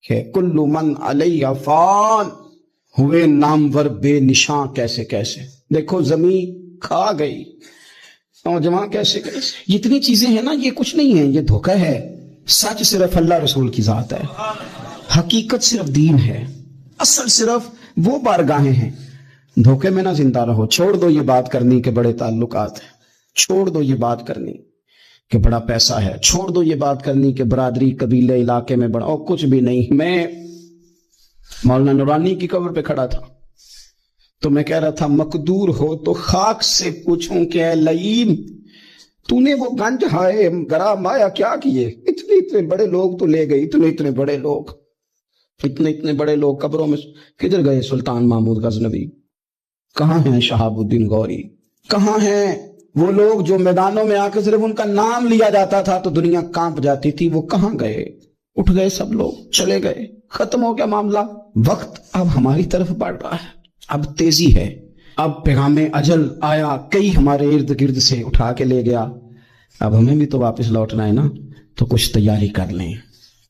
کہ کل من علیہ فان، ہوئے نامور بے نشاں کیسے کیسے. دیکھو زمین کھا گئی، نوجوان کیسے کیسے. یہ اتنی چیزیں ہیں نا، یہ کچھ نہیں ہے، یہ دھوکہ ہے. سچ صرف اللہ رسول کی ذات ہے، حقیقت صرف دین ہے، اصل صرف وہ بارگاہیں ہیں. دھوکے میں نہ زندہ رہو. چھوڑ دو یہ بات کرنی کہ بڑے تعلقات ہیں، چھوڑ دو یہ بات کرنی کہ بڑا پیسہ ہے، چھوڑ دو یہ بات کرنی کہ برادری قبیلے علاقے میں بڑا، اور کچھ بھی نہیں. میں مولانا نورانی کی قبر پہ کھڑا تھا تو میں کہہ رہا تھا مقدور ہو تو خاک سے پوچھوں کہ اے لئیم تو نے وہ گنج ہائے گرا مایا کیا کیے؟ اتنے بڑے لوگ تو لے گئی، اتنے بڑے لوگ، اتنے بڑے لوگ قبروں میں کدھر گئے؟ سلطان محمود غزنوی کہاں ہیں؟ شہاب الدین غوری کہاں ہیں؟ وہ لوگ جو میدانوں میں آ کے صرف ان کا نام لیا جاتا تھا تو دنیا کانپ جاتی تھی، وہ کہاں گئے؟ اٹھ گئے سب لوگ، چلے گئے، ختم ہو گیا معاملہ. وقت اب ہماری طرف بڑھ رہا ہے، اب تیزی ہے، اب پیغام اجل آیا، کئی ہمارے ارد گرد سے اٹھا کے لے گیا. اب ہمیں بھی تو واپس لوٹنا ہے نا، تو کچھ تیاری کر لیں،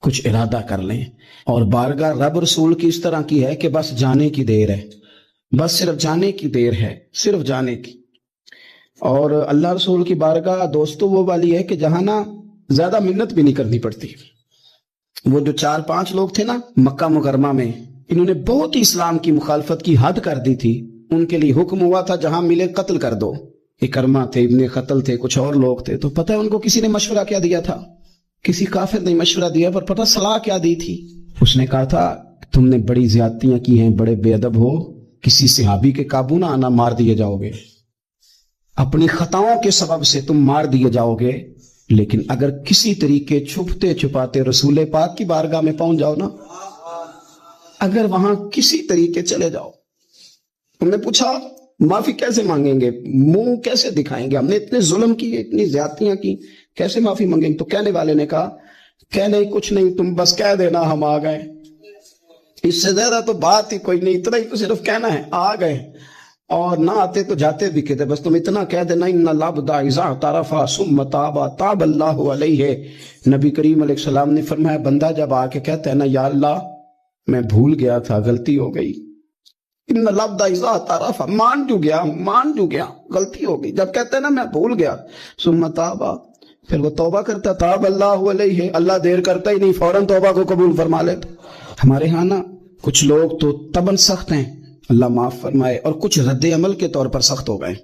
کچھ ارادہ کر لیں. اور بارگاہ رب رسول کی اس طرح کی ہے کہ بس جانے کی دیر ہے، بس صرف جانے کی دیر ہے، صرف جانے کی. اور اللہ رسول کی بارگاہ دوستو وہ والی ہے کہ جہاں نا زیادہ منت بھی نہیں کرنی پڑتی. وہ جو 4-5 لوگ تھے نا مکہ مکرمہ میں، انہوں نے بہت ہی اسلام کی مخالفت کی حد کر دی تھی. ان کے لیے حکم ہوا تھا جہاں ملے قتل کر دو. اکرمہ تھے، ابن قتل تھے، کچھ اور لوگ تھے. تو پتہ ہے ان کو کسی نے مشورہ کیا دیا تھا؟ کسی کافر نے مشورہ دیا، پر پتہ صلاح کیا دی تھی؟ اس نے کہا تھا تم نے بڑی زیادتیاں کی ہیں، بڑے بے ادب ہو، کسی صحابی کے قابو نہ آنا، مار دیے جاؤ گے، اپنی خطاؤں کے سبب سے تم مار دیے جاؤ گے. لیکن اگر کسی طریقے چھپتے چھپاتے رسول پاک کی بارگاہ میں پہنچ جاؤ نا، اگر وہاں کسی طریقے چلے جاؤ. ہم نے پوچھا معافی کیسے مانگیں گے، منہ کیسے دکھائیں گے، ہم نے اتنے ظلم کیے، اتنی زیادتیاں کی، کیسے معافی مانگیں گے؟ تو کہنے والے نے کہا کہ نہیں کچھ نہیں، تم بس کہہ دینا ہم آ گئے، اس سے زیادہ تو بات ہی کوئی نہیں، اتنا ہی تو صرف کہنا ہے آ گئے، اور نہ آتے تو جاتے بھی کہتے، بس تم اتنا کہہ دینا ان العبد اذا اعترف ثم تاب تاب اللہ علیہ. نبی کریم علیہ السلام نے فرمایا بندہ جب آ کے کہتا ہے نا یا اللہ میں بھول گیا تھا، غلطی ہو گئی، ان العبد اذا اعترف، مان جو گیا غلطی ہو گئی، جب کہتے ہیں نا میں بھول گیا، ثم تاب، پھر وہ توبہ کرتا، تاب اللہ علیہ، اللہ دیر کرتا ہی نہیں، فوراً توبہ کو قبول فرما لیتا. ہمارے ہاں نا کچھ لوگ تو طبعاً سخت ہیں، اللہ معاف فرمائے، اور کچھ رد عمل کے طور پر سخت ہو گئے.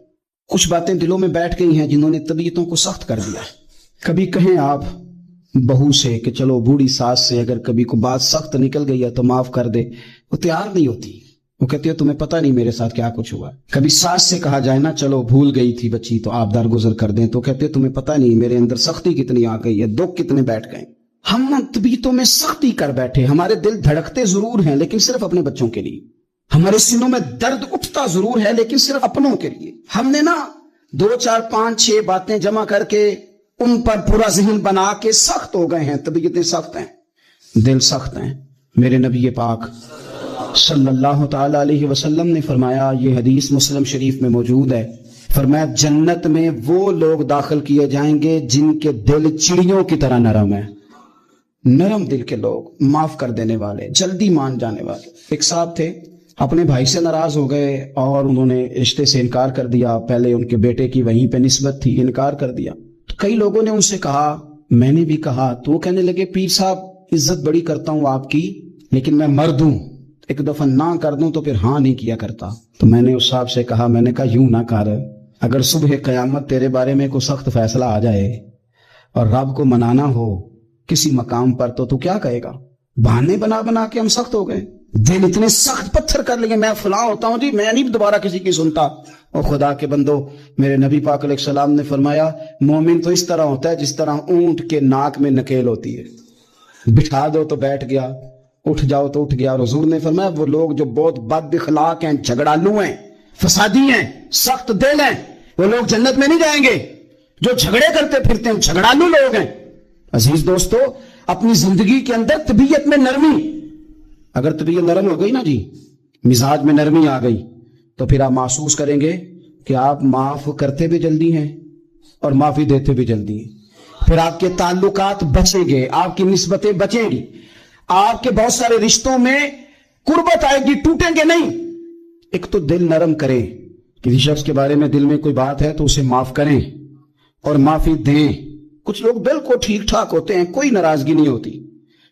کچھ باتیں دلوں میں بیٹھ گئی ہیں جنہوں نے طبیعتوں کو سخت کر دیا. کبھی کہیں آپ بہو سے کہ چلو بوڑھی ساس سے اگر کبھی کو بات سخت نکل گئی ہے تو معاف کر دے، وہ تیار نہیں ہوتی، وہ کہتی ہے تمہیں پتہ نہیں میرے ساتھ کیا کچھ ہوا. کبھی ساس سے کہا جائے نا چلو بھول گئی تھی بچی تو آپ درگزر کر دیں، تو کہتے تمہیں پتہ نہیں میرے اندر سختی کتنی آ گئی ہے، دکھ کتنے بیٹھ گئے. ہم طبیعتوں میں سختی کر بیٹھے، ہمارے دل دھڑکتے ضرور ہیں لیکن صرف اپنے بچوں کے لیے، ہمارے سینوں میں درد اٹھتا ضرور ہے لیکن صرف اپنوں کے لیے. ہم نے نا 2 4 5 6 باتیں جمع کر کے ان پر پورا ذہن بنا کے سخت ہو گئے ہیں، طبیعتیں سخت ہیں، دل سخت ہیں. میرے نبی پاک صلی اللہ تعالی علیہ وسلم نے فرمایا، یہ حدیث مسلم شریف میں موجود ہے، فرمایا جنت میں وہ لوگ داخل کیے جائیں گے جن کے دل چڑیوں کی طرح نرم ہے. نرم دل کے لوگ، معاف کر دینے والے، جلدی مان جانے والے. ایک صاحب تھے اپنے بھائی سے ناراض ہو گئے اور انہوں نے رشتے سے انکار کر دیا. پہلے ان کے بیٹے کی وہیں پہ نسبت تھی، انکار کر دیا. تو کئی لوگوں نے ان سے کہا، میں نے بھی کہا، تو وہ کہنے لگے پیر صاحب عزت بڑی کرتا ہوں آپ کی لیکن میں مرد ہوں، ایک دفعہ نہ کر دوں تو پھر ہاں نہیں کیا کرتا. تو میں نے اس صاحب سے کہا، میں نے کہا یوں نہ کر، اگر صبح قیامت تیرے بارے میں کوئی سخت فیصلہ آ جائے اور رب کو منانا ہو کسی مقام پر تو کیا کہے گا؟ بہانے بنا بنا کے ہم سخت ہو گئے، دل اتنے سخت پتھر کر لیے، میں فلاں ہوتا ہوں جی، میں نہیں دوبارہ کسی کی سنتا. اور خدا کے بندو، میرے نبی پاک علیہ السلام نے فرمایا مومن تو اس طرح ہوتا ہے جس طرح اونٹ کے ناک میں نکیل ہوتی ہے، بٹھا دو تو بیٹھ گیا، اٹھ جاؤ تو اٹھ گیا. اور حضور نے فرمایا وہ لوگ جو بہت بد اخلاق ہیں، جھگڑالو ہیں، فسادی ہیں، سخت دل ہیں، وہ لوگ جنت میں نہیں جائیں گے. جو جھگڑے کرتے پھرتے ہیں جھگڑالو لوگ ہیں. عزیز دوستو، اپنی زندگی کے اندر طبیعت میں نرمی، اگر طبیعت نرم ہو گئی نا جی، مزاج میں نرمی آ گئی، تو پھر آپ محسوس کریں گے کہ آپ معاف کرتے بھی جلدی ہیں اور معافی دیتے بھی جلدی ہیں. پھر آپ کے تعلقات بچیں گے، آپ کی نسبتیں بچیں گی. آپ کے بہت سارے رشتوں میں قربت آئے گی، ٹوٹیں گے نہیں۔ ایک تو دل نرم کریں، کسی شخص کے بارے میں دل میں کوئی بات ہے تو اسے معاف کریں اور معافی دیں۔ کچھ لوگ بالکل ٹھیک ٹھاک ہوتے ہیں، کوئی ناراضگی نہیں ہوتی،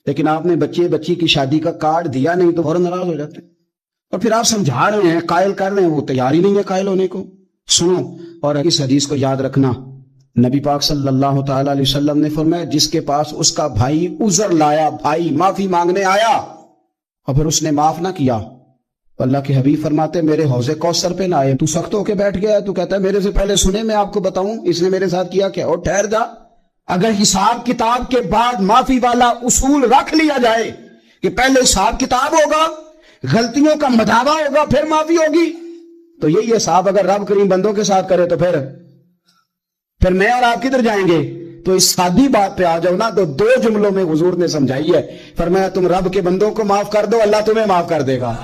لیکن آپ نے بچی کی شادی کا کارڈ دیا نہیں تو فوراً ناراض ہو جاتے ہیں، اور پھر آپ سمجھا رہے ہیں، قائل کر رہے ہیں، وہ تیار ہی نہیں ہے قائل ہونے کو۔ سنو، اور اس حدیث کو یاد رکھنا، نبی پاک صلی اللہ تعالی علیہ وسلم نے فرمایا جس کے پاس اس کا بھائی عذر لایا، بھائی معافی مانگنے آیا اور پھر اس نے معاف نہ کیا، اللہ کے حبیب فرماتے میرے حوض کوثر پہ نہ آئے۔ تو سخت ہو کے بیٹھ گیا ہے، تو کہتا ہے میرے سے پہلے سنے، میں آپ کو بتاؤں اس نے میرے ساتھ کیا کیا، اور ٹھہر جا۔ اگر حساب کتاب کے بعد معافی والا اصول رکھ لیا جائے کہ پہلے حساب کتاب ہوگا، غلطیوں کا مداوع ہوگا، پھر معافی ہوگی، تو یہی حساب اگر رب کریم بندوں کے ساتھ کرے تو پھر میں اور آپ کدھر جائیں گے؟ تو اس سادی بات پہ آ جاؤ نا، تو 2 جملوں میں حضور نے سمجھائی ہے، فرمایا تم رب کے بندوں کو معاف کر دو، اللہ تمہیں معاف کر دے گا۔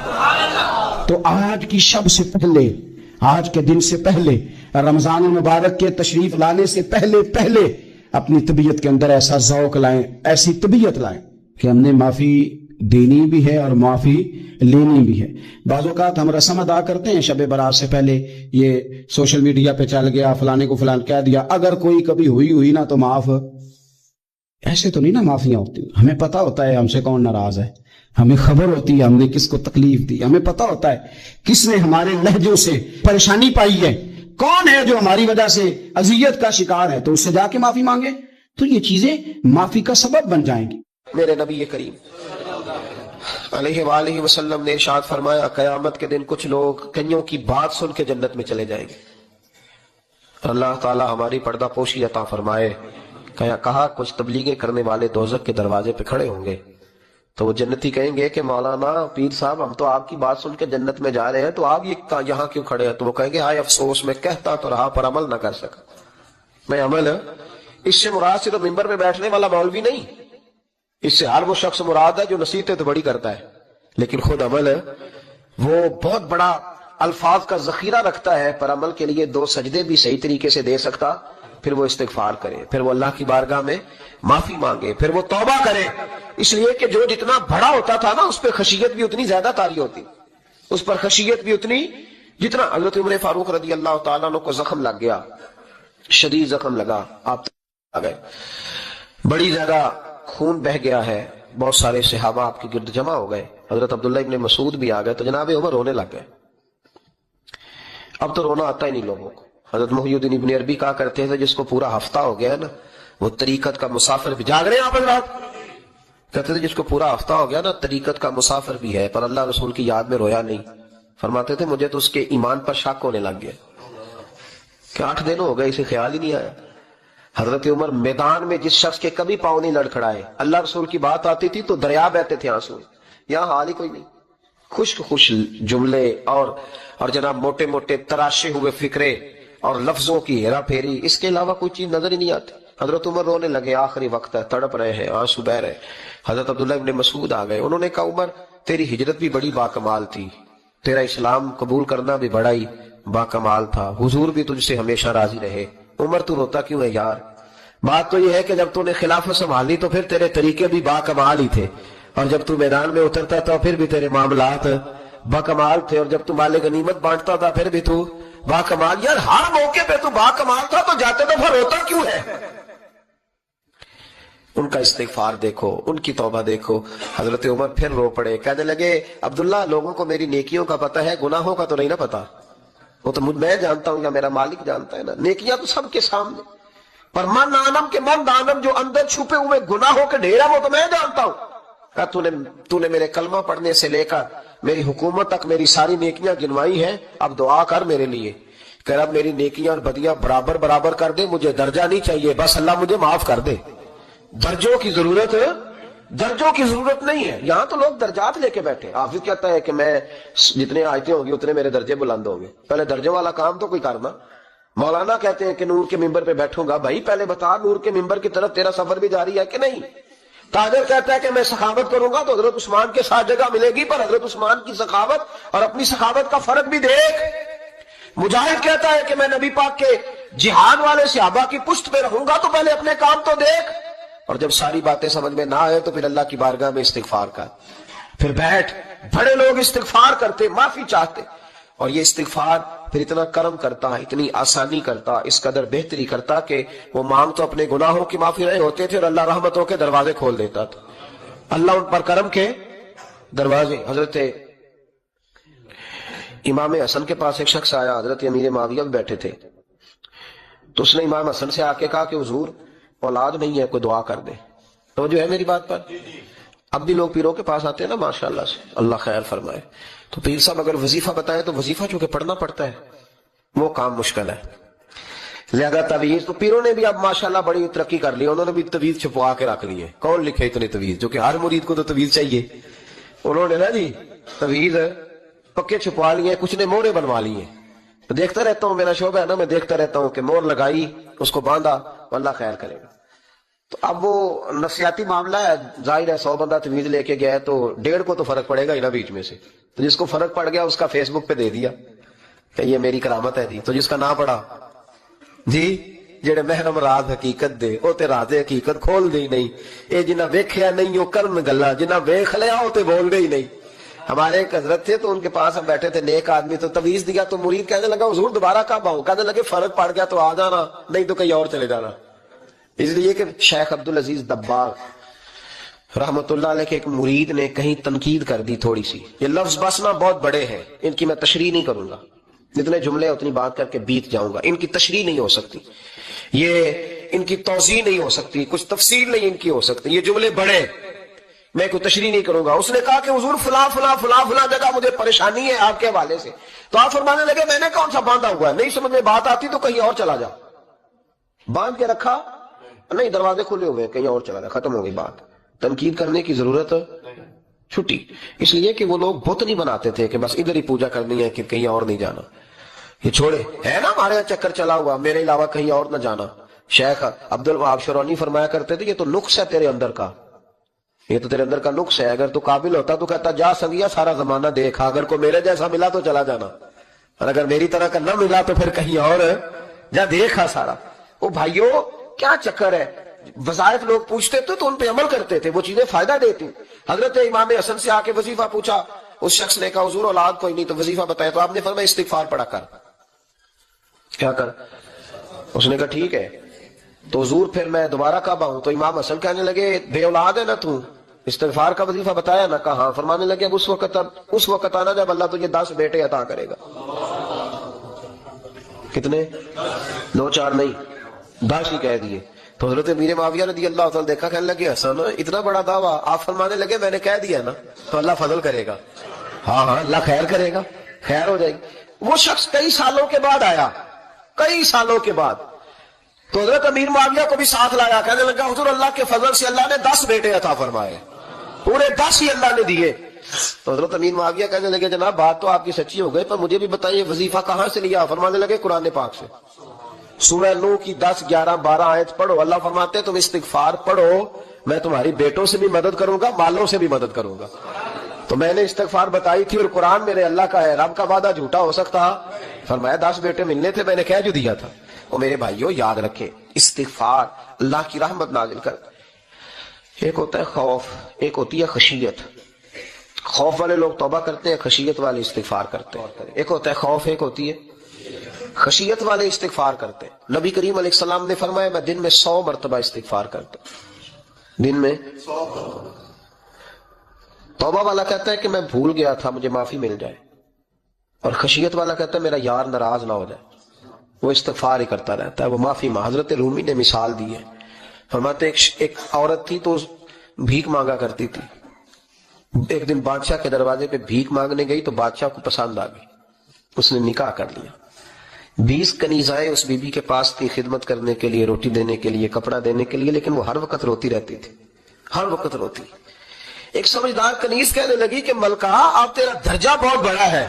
تو آج کی شب سے پہلے، آج کے دن سے پہلے، رمضان المبارک کے تشریف لانے سے پہلے اپنی طبیعت کے اندر ایسا ذوق لائیں، ایسی طبیعت لائیں کہ ہم نے معافی دینی بھی ہے اور معافی لینی بھی ہے۔ بعض اوقات ہم رسم ادا کرتے ہیں شب برات سے پہلے، یہ سوشل میڈیا پہ چل گیا، فلانے کو فلان کہہ دیا، اگر کوئی کبھی ہوئی نا تو معاف، ایسے تو نہیں نا معافیاں ہوتی۔ ہمیں پتا ہوتا ہے ہم سے کون ناراض ہے، ہمیں خبر ہوتی ہے ہم نے کس کو تکلیف دی، ہمیں پتا ہوتا ہے کس نے ہمارے لہجوں سے پریشانی پائی ہے، کون ہے جو ہماری وجہ سے اذیت کا شکار ہے، تو اس سے جا کے معافی مانگے، تو یہ چیزیں معافی کا سبب بن جائیں گی۔ میرے نبی کریم علیہ وآلہ وسلم نے ارشاد فرمایا قیامت کے دن کچھ لوگ کئیوں کی بات سن کے جنت میں چلے جائیں گے۔ اللہ تعالی ہماری پردہ پوشی عطا فرمائے۔ کہا کچھ تبلیغیں کرنے والے دوزخ کے دروازے پہ کھڑے ہوں گے تو وہ جنتی کہیں گے کہ مولانا پیر صاحب ہم تو آپ کی بات سن کے جنت میں جا رہے ہیں، تو آپ یہاں کیوں کھڑے ہیں؟ تو وہ کہیں گے ہائے افسوس، میں کہتا تو رہا پر عمل نہ کر سکا۔ میں عمل، اس سے مراد صرف ممبر پہ بیٹھنے والا مولوی نہیں، اس سے ہر وہ شخص مراد ہے جو نصیحتیں تو بڑی کرتا ہے لیکن خود عمل ہے، وہ بہت بڑا الفاظ کا ذخیرہ رکھتا ہے، پر عمل کے لیے 2 سجدے بھی صحیح طریقے سے دے سکتا، پھر وہ استغفار کرے، پھر وہ اللہ کی بارگاہ میں معافی مانگے، پھر وہ توبہ کرے، اس لیے کہ جو جتنا بڑا ہوتا تھا نا اس پہ خشیت بھی اتنی زیادہ طاری ہوتی، اس پر خشیت بھی اتنی، جتنا حضرت عمر فاروق رضی اللہ تعالیٰ عنہ کو زخم لگ گیا، شدید زخم لگا، آپ آ گئے، بڑی زیادہ خون بہ گیا ہے، بہت سارے صحابہ آپ کے گرد جمع ہو گئے، حضرت عبداللہ ابن مسعود بھی آ گئے، تو جناب عمر رونے لگ گئے۔ اب تو رونا آتا ہی نہیں لوگوں کو۔ حضرت محی الدین ابن عربی کہا کرتے تھے جس کو پورا ہفتہ ہو گیا ہے نا، وہ طریقت کا مسافر بھی، جاگ رہے ہیں آپ حضرات، کہتے تھے جس کو پورا ہفتہ ہو گیا نا طریقت کا مسافر بھی ہے، پر اللہ رسول کی یاد میں رویا نہیں۔ فرماتے تھے مجھے تو اس کے ایمان پر شک ہونے لگ گیا کہ 8 دن ہو گئے اسے خیال ہی نہیں آیا۔ حضرت عمر میدان میں جس شخص کے کبھی پاؤں نہیں لڑکھڑائے، اللہ رسول کی بات آتی تھی تو دریا بہتے تھے آنسو، یہاں حال ہی کوئی نہیں، خوش جملے اور جناب موٹے موٹے تراشے ہوئے فکرے اور لفظوں کی ہیرا پھیری، اس کے علاوہ کوئی چیز نظر ہی نہیں آتی۔ حضرت عمر رونے لگے، آخری وقت ہے، تڑپ رہے ہیں، آنسو بہ رہے۔ حضرت عبداللہ ابن مسعود آ گئے، انہوں نے کہا عمر تیری ہجرت بھی بڑی باکمال تھی، تیرا اسلام قبول کرنا بھی بڑا ہی باکمال تھا، حضور بھی تجھ سے ہمیشہ راضی رہے۔ عمر تو روتا کیوں ہے یار؟ بات تو یہ ہے کہ جب تو نے خلافت سنبھالی تو پھر تیرے طریقے بھی باکمال ہی تھے، اور جب تو میدان میں اترتا تھا پھر بھی تیرے معاملات باکمال تھے، اور جب تو مال غنیمت بانٹتا تھا پھر بھی تو باکمال، یار ہر موقع پہ تو باکمال تھا، تو جاتے تو پھر روتا کیوں ہے؟ ان کا استغفار دیکھو، ان کی توبہ دیکھو۔ حضرت عمر پھر رو پڑے، کہنے لگے عبداللہ لوگوں کو میری نیکیوں کا پتہ ہے، گناہوں کا تو نہیں نا پتہ، وہ تو میں جانتا ہوں یا میرا مالک جانتا ہے نا، نیکیاں تو سب کے سامنے، پر من آنم کے من دانم جو اندر چھپے ہوئے گناہوں کے ڈھیر ہیں وہ تو میں جانتا ہوں۔ کہا تو نے میرے کلمہ پڑھنے سے لے کر میری حکومت تک میری ساری نیکیاں گنوائی ہیں، اب دعا کر میرے لیے کہ رب میری نیکیاں اور بدیاں برابر کر دے، مجھے درجہ نہیں چاہیے، بس اللہ مجھے معاف کر دے۔ درجوں کی ضرورت نہیں ہے، یہاں تو لوگ درجات لے کے بیٹھے۔ حافظ کہتا ہے کہ میں جتنے آیتیں ہوں گی اتنے میرے درجے بلند ہوں گے، پہلے درجوں والا کام تو کوئی کرنا۔ مولانا کہتے ہیں کہ نور کے ممبر پہ بیٹھوں گا، بھائی پہلے بتا نور کے ممبر کی طرف تیرا سفر بھی جاری ہے کہ نہیں؟ تاجر کہتا ہے کہ میں سخاوت کروں گا تو حضرت عثمان کے ساتھ جگہ ملے گی، پر حضرت عثمان کی سخاوت اور اپنی سخاوت کا فرق بھی دیکھ۔ مجاہد کہتا ہے کہ میں نبی پاک کے جہاد والے صحابہ کی پشت پہ رہوں گا تو پہلے اپنے کام تو دیکھ، اور جب ساری باتیں سمجھ میں نہ آئے تو پھر اللہ کی بارگاہ میں استغفار کر، پھر بیٹھ. بڑے لوگ استغفار کرتے، معافی چاہتے، اور یہ استغفار پھر اتنا کرم کرتا، اتنی آسانی کرتا، اس قدر بہتری کرتا کہ وہ مانگ تو اپنے گناہوں کی معافی رہے ہوتے تھے اور اللہ رحمتوں کے دروازے کھول دیتا تھا. اللہ ان پر کرم کے دروازے. حضرت امام حسن کے پاس ایک شخص آیا، حضرت امیر معاویہ بھی بیٹھے تھے، تو اس نے امام حسن سے آ کے کہا کہ حضور اولاد نہیں ہے، کوئی دعا کر دے. تو جو ہے میری بات پر، اب بھی لوگ پیروں کے پاس آتے ہیں نا ماشاءاللہ سے، اللہ خیر فرمائے، تو پیر صاحب اگر وظیفہ بتائے تو وظیفہ چونکہ پڑھنا پڑتا ہے وہ کام مشکل ہے. لہذا تعویذ تو پیروں نے بھی اب ماشاءاللہ بڑی ترقی کر لی، انہوں نے بھی تعویذ چھپوا کے رکھ لی ہے. کون لکھے اتنے تعویذ، جو کہ ہر مرید کو تو تعویذ چاہیے. انہوں نے نا جی تعویذ پکے چھپوا لیے، کچھ نے مورے بنوا لیے. تو دیکھتا رہتا ہوں، میرا شعبہ ہے نا، میں دیکھتا رہتا ہوں کہ مور لگائی، اس کو باندھا، اللہ خیر کرے گا. تو اب وہ نفسیاتی معاملہ ہے، ظاہر ہے 100 بندہ تعویذ لے کے گیا ہے تو 1.5 کو تو فرق پڑے گا ہی نا بیچ میں سے. تو جس کو فرق پڑ گیا اس کا فیس بک پہ دے دیا کہ یہ میری کرامت ہے جی. تو جس کا نہ پڑا جی، جڑے محرم راز حقیقت دے او تے راز حقیقت کھول دے ہی نہیں. اے جنہ ویکھیا نہیں او کرن گلا، جنہ ویکھ لیا او تے بول دے ہی نہیں. ہمارے ایک حضرت تھے تو ان کے پاس ہم بیٹھے تھے، نیک آدمی، تو تعویذ دیا تو مرید کہنے لگا حضور دوبارہ کب آؤں؟ کہنے لگے فرق پڑ گیا تو آ جانا، نہیں تو کہیں اور چلے جانا. اس لیے کہ شیخ عبدالعزیز دباغ رحمت اللہ علیہ کے ایک مرید نے کہیں تنقید کر دی تھوڑی سی. یہ لفظ بس نا بہت بڑے ہیں، ان کی میں تشریح نہیں کروں گا، جتنے جملے اتنی بات کر کے بیت جاؤں گا. ان کی تشریح نہیں ہو سکتی، یہ ان کی توضیح نہیں ہو سکتی، کچھ تفصیل نہیں ان کی ہو سکتی. یہ جملے بڑے، میں کوئی تشریح نہیں کروں گا. اس نے کہا کہ حضور فلاں فلاں فلاں فلاں جگہ مجھے پریشانی ہے آپ کے حوالے سے. تو آپ فرمانے لگے میں نے کون سا باندھا ہوا ہے، نہیں سمجھ میں بات آتی تو کہیں اور چلا جا. باندھ کے رکھا نہیں، دروازے کھلے ہوئے، کہیں اور چلا جا، ختم ہو گئی بات. تنقید کرنے کی ضرورت چھٹی. اس لیے کہ وہ لوگ بت نہیں بناتے تھے کہ بس ادھر ہی پوجا کرنی ہے کہ کہیں اور نہیں جانا. یہ چھوڑے ہے نا ہمارے یہاں چکر چلا ہوا، میرے علاوہ کہیں اور نہ جانا. شیخ عبد الوہاب شرونی فرمایا کرتے تھے یہ تو نقص ہے تیرے اندر کا، یہ تو تیرے اندر کا نقص ہے. اگر تو قابل ہوتا تو کہتا جا سنگیا سارا زمانہ دیکھا، اگر کوئی میرے جیسا ملا تو چلا جانا، اور اگر میری طرح کا نہ ملا تو پھر کہیں اور جا دیکھا سارا. او بھائیو کیا چکر ہے، وظائف لوگ پوچھتے تھے تو ان پہ عمل کرتے تھے، وہ چیزیں فائدہ دیتی. حضرت امام حسن سے آ کے وظیفہ پوچھا، اس شخص نے کہا حضور اولاد کوئی نہیں تو وظیفہ بتایا. تو آپ نے فرمایا استغفار پڑھا کر. کیا کر؟ اس نے کہا ٹھیک ہے. تو حضور پھر میں دوبارہ کب آؤں؟ تو امام حسن کہنے لگے بے اولاد ہے نا تو، استغفار کا وظیفہ بتایا نا؟ کہا ہاں. فرمانے لگے اب اس وقت آنا جب اللہ تجھے 10 بیٹے عطا کرے گا. کتنے؟ 2 4 نہیں، 10 ہی کہہ دیے. تو حضرت امیر معاویہ رضی اللہ تعالیٰ دیکھا، کہنے لگے حسن اتنا بڑا دعویٰ. آپ فرمانے لگے میں نے کہہ دیا نا تو اللہ فضل کرے گا. ہاں ہاں اللہ خیر کرے گا، خیر ہو جائے گی. وہ شخص کئی سالوں کے بعد آیا، کئی سالوں کے بعد. تو حضرت امیر معاویہ کو بھی ساتھ لایا، کہنے لگا حضور اللہ کے فضل سے اللہ نے 10 بیٹے عطا فرمائے، پورے 10 ہی اللہ نے دیے. تو حضرت امیر معاویہ کہنے لگے جناب بات تو آپ کی سچی ہو گئی، پر مجھے بھی بتائیے وظیفہ کہاں سے لیا؟ فرمانے لگے قرآن پاک سے. سورہ نوح کی 10 11 12 آیت پڑھو. اللہ فرماتے ہیں تم استغفار پڑھو، میں تمہاری بیٹوں سے بھی مدد کروں گا، مالوں سے بھی مدد کروں گا. تو میں نے استغفار بتائی تھی اور قرآن میرے اللہ کا ہے، رب کا وعدہ جھوٹا ہو سکتا؟ فرمایا 10 بیٹے ملنے تھے، میں نے کہہ جو دیا تھا. اور میرے بھائیوں یاد رکھیں استغفار اللہ کی رحمت نازل کر. ایک ہوتا ہے خوف، ایک ہوتی ہے خشیت. خوف والے لوگ توبہ کرتے ہیں، خشیت والے استغفار کرتے ہیں. ایک ہوتا ہے خوف، ایک ہوتی ہے خشیت والے استغفار کرتے ہیں. نبی کریم علیہ السلام نے فرمایا میں دن میں 100 مرتبہ استغفار کرتا ہوں، دن میں 100. توبہ والا کہتا ہے کہ میں بھول گیا تھا مجھے معافی مل جائے، اور خشیت والا کہتا ہے میرا یار ناراض نہ ہو جائے، وہ استغفار ہی کرتا رہتا ہے، وہ معافی. حضرت رومی نے مثال دی ہے، فرماتے ایک عورت تھی تو بھیک مانگا کرتی تھی. ایک دن بادشاہ کے دروازے پہ بھیک مانگنے گئی تو بادشاہ کو پسند آ گئی، اس نے نکاح کر لیا. 20 کنیزائیں اس بی بی کے پاس تھی خدمت کرنے کے لیے، روٹی دینے کے لیے، کپڑا دینے کے لیے، لیکن وہ ہر وقت روتی رہتی تھی، ہر وقت روتی. ایک سمجھدار کنیز کہنے لگی کہ ملکہ آپ تیرا درجہ بہت بڑا ہے،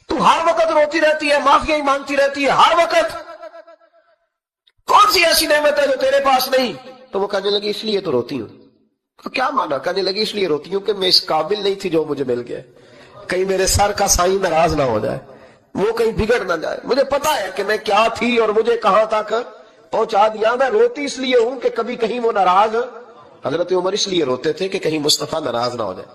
تو ہر وقت روتی رہتی ہے، معافیاں ہی مانگتی رہتی ہے ہر وقت، کون سی ایسی نعمت ہے جو تیرے پاس نہیں؟ تو وہ کہنے لگی اس لیے تو روتی ہوں. کیا مانا؟ کہنے لگی اس لیے روتی ہوں کہ میں اس قابل نہیں تھی جو مجھے مل گیا، کہیں میرے سر کا سائیں ناراض نہ ہو جائے، وہ کہیں بگڑ نہ جائے. مجھے پتا ہے کہ میں کیا تھی اور مجھے کہاں تک پہنچا دیا. میں روتی اس لیے ہوں کہ کبھی کہیں وہ ناراض. حضرت عمر اس لیے روتے تھے کہ کہیں مصطفیٰ ناراض نہ ہو جائے.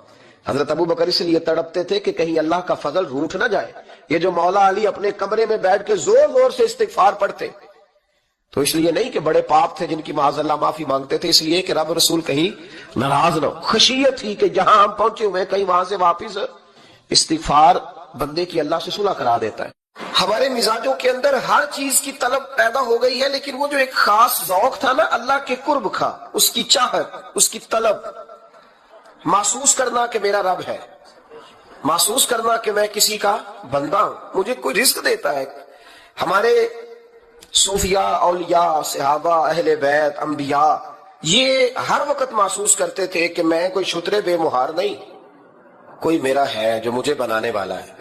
حضرت ابو بکر اس لیے تڑپتے تھے کہ کہیں اللہ کا فضل روٹھ نہ جائے. یہ جو مولا علی اپنے کمرے میں بیٹھ کے زور زور سے استغفار پڑھتے تو اس لیے نہیں کہ بڑے پاپ تھے جن کی معاذ اللہ معافی مانگتے تھے, اس لیے کہ رب رسول کہیں ناراض نہ ہو. خشیت تھی کہ جہاں ہم پہنچے ہوئے کہیں وہاں سے واپس. استغفار بندے کی اللہ سے صلح کرا دیتا ہے. ہمارے مزاجوں کے اندر ہر چیز کی طلب پیدا ہو گئی ہے, لیکن وہ جو ایک خاص ذوق تھا نا اللہ کے قرب کا, اس کی چاہت, اس کی طلب, محسوس کرنا کہ میرا رب ہے, محسوس کرنا کہ میں کسی کا بندہ ہوں, مجھے کوئی رزق دیتا ہے. ہمارے صوفیاء, اولیاء, صحابہ, اہل بیت, انبیاء یہ ہر وقت محسوس کرتے تھے کہ میں کوئی شترے بے مہار نہیں, کوئی میرا ہے جو مجھے بنانے والا ہے,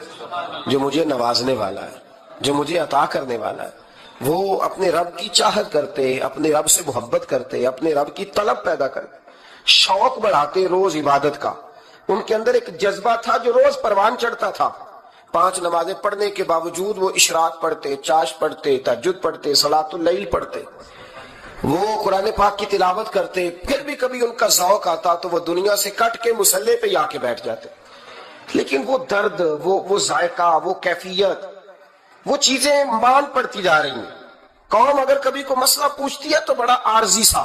جو مجھے نوازنے والا ہے, جو مجھے عطا کرنے والا ہے. وہ اپنے رب کی چاہت کرتے, اپنے رب سے محبت کرتے, اپنے رب کی طلب پیدا کرتے, شوق بڑھاتے روز عبادت کا. ان کے اندر ایک جذبہ تھا جو روز پروان چڑھتا تھا. 5 نمازیں پڑھنے کے باوجود وہ اشراق پڑھتے, چاش پڑھتے, تہجد پڑھتے, صلاۃ اللیل پڑھتے, وہ قرآن پاک کی تلاوت کرتے. پھر بھی کبھی ان کا ذوق آتا تو وہ دنیا سے کٹ کے مصلے پہ آ کے بیٹھ جاتے. لیکن وہ درد, وہ ذائقہ, وہ کیفیت, وہ چیزیں مان پڑتی جا رہی ہیں. قوم اگر کبھی کو مسئلہ پوچھتی ہے تو بڑا عارضی سا,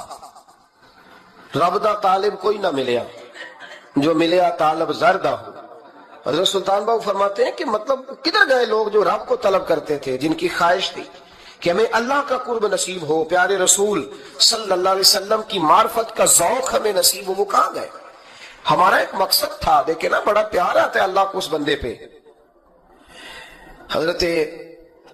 رب دا طالب کوئی نہ ملیا, جو ملیا طالب زردہ ہو. حضرت سلطان باؤ فرماتے ہیں کہ مطلب کدھر گئے لوگ جو رب کو طلب کرتے تھے, جن کی خواہش تھی کہ ہمیں اللہ کا قرب نصیب ہو, پیارے رسول صلی اللہ علیہ وسلم کی معرفت کا ذوق ہمیں نصیب ہو, وہ کہاں گئے؟ ہمارا ایک مقصد تھا, دیکھیں نا بڑا پیار آتا ہے اللہ کو اس بندے پہ. حضرت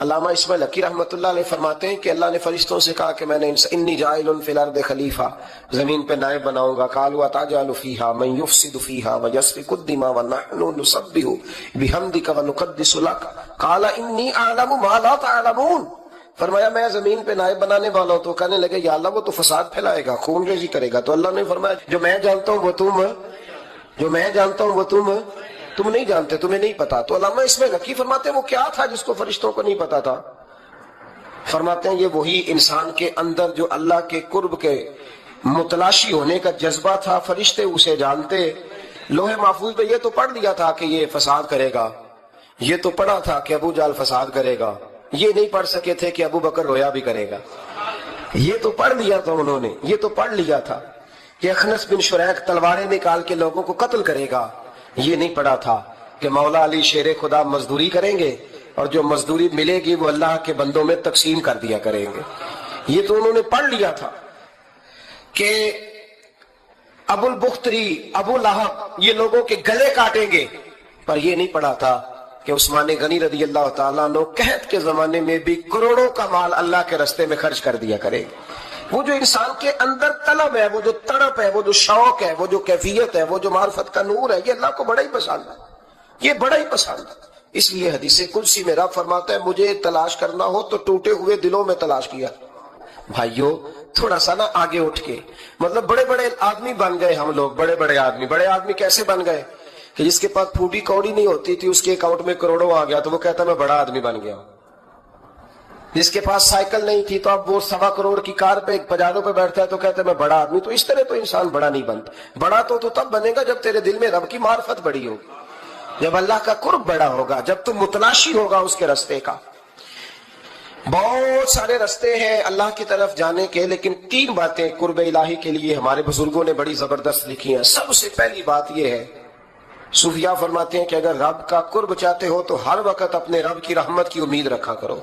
علامہ اسماعیل حقی رحمۃ اللہ علیہ فرماتے ہیں کہ اللہ نے فرشتوں سے کہا کہ میں نے انی جاعل فی الارض خلیفہ, زمین پہ نائب بناؤں گا. قالوا اتجعل فیہا من یفسد فیہا ویسفک الدماء ونحن نسبح بحمدک ونقدس لک قال انی اعلم ما لا تعلمون. فرمایا میں زمین پہ نائب بنانے والا ہوں. تو کہنے لگے یا اللہ وہ تو فساد پھیلائے گا, خون ریزی کرے گا. تو اللہ نے فرمایا جو میں جانتا ہوں وہ تم, جو میں جانتا ہوں وہ تم نہیں جانتے, تمہیں نہیں پتا. تو علامہ اسماعیل حقی فرماتے ہیں وہ کیا تھا جس کو فرشتوں کو نہیں پتا تھا؟ فرماتے ہیں یہ وہی انسان کے اندر جو اللہ کے قرب کے متلاشی ہونے کا جذبہ تھا. فرشتے اسے جانتے. لوح محفوظ پہ یہ تو پڑھ لیا تھا کہ یہ فساد کرے گا, یہ تو پڑھا تھا کہ ابو جہل فساد کرے گا, یہ نہیں پڑھ سکے تھے کہ ابو بکر رویا بھی کرے گا. یہ تو پڑھ لیا تھا انہوں نے, یہ تو پڑھ لیا تھا کہ اخنس بن شریق تلواریں نکال کے لوگوں کو قتل کرے گا. یہ نہیں پڑھا تھا کہ مولا علی شیر خدا مزدوری کریں گے اور جو مزدوری ملے گی وہ اللہ کے بندوں میں تقسیم کر دیا کریں گے. یہ تو انہوں نے پڑھ لیا تھا کہ ابو البختری, ابو لہب یہ لوگوں کے گلے کاٹیں گے. پر یہ نہیں پڑھا تھا کہ عثمان غنی رضی اللہ تعالیٰ عنہ قحط کے زمانے میں بھی کروڑوں کا مال اللہ کے راستے میں خرچ کر دیا کرے گے. وہ جو انسان کے اندر طلب ہے, وہ جو تڑپ ہے, وہ جو شوق ہے, وہ جو کیفیت ہے, وہ جو معرفت کا نور ہے, یہ اللہ کو بڑا ہی پسند ہے, یہ بڑا ہی پسند ہے. اس لیے حدیث قدسی میں رب فرماتا ہے مجھے تلاش کرنا ہو تو ٹوٹے ہوئے دلوں میں تلاش کیا. بھائیو تھوڑا سا نا آگے اٹھ کے, مطلب بڑے بڑے آدمی بن گئے ہم لوگ, بڑے بڑے آدمی کیسے بن گئے کہ جس کے پاس پھوٹی کوڑی نہیں ہوتی تھی اس کے اکاؤنٹ میں کروڑوں آ گیا تو وہ کہتا میں بڑا آدمی بن گیا. جس کے پاس سائیکل نہیں تھی تو اب وہ 1.25 کروڑ کی کار پہ پجاروں پہ بیٹھتا ہے تو کہتا ہے میں بڑا آدمی. تو اس طرح تو انسان بڑا نہیں بنتا. بڑا تو تب بنے گا جب تیرے دل میں رب کی معرفت بڑی ہوگی, جب اللہ کا قرب بڑا ہوگا, جب تو متلاشی ہوگا اس کے راستے کا. بہت سارے راستے ہیں اللہ کی طرف جانے کے, لیکن 3 باتیں قرب الہی کے لیے ہمارے بزرگوں نے بڑی زبردست لکھی ہیں. سب سے پہلی بات یہ ہے, صوفیاء فرماتے ہیں کہ اگر رب کا قرب چاہتے ہو تو ہر وقت اپنے رب کی رحمت کی امید رکھا کرو.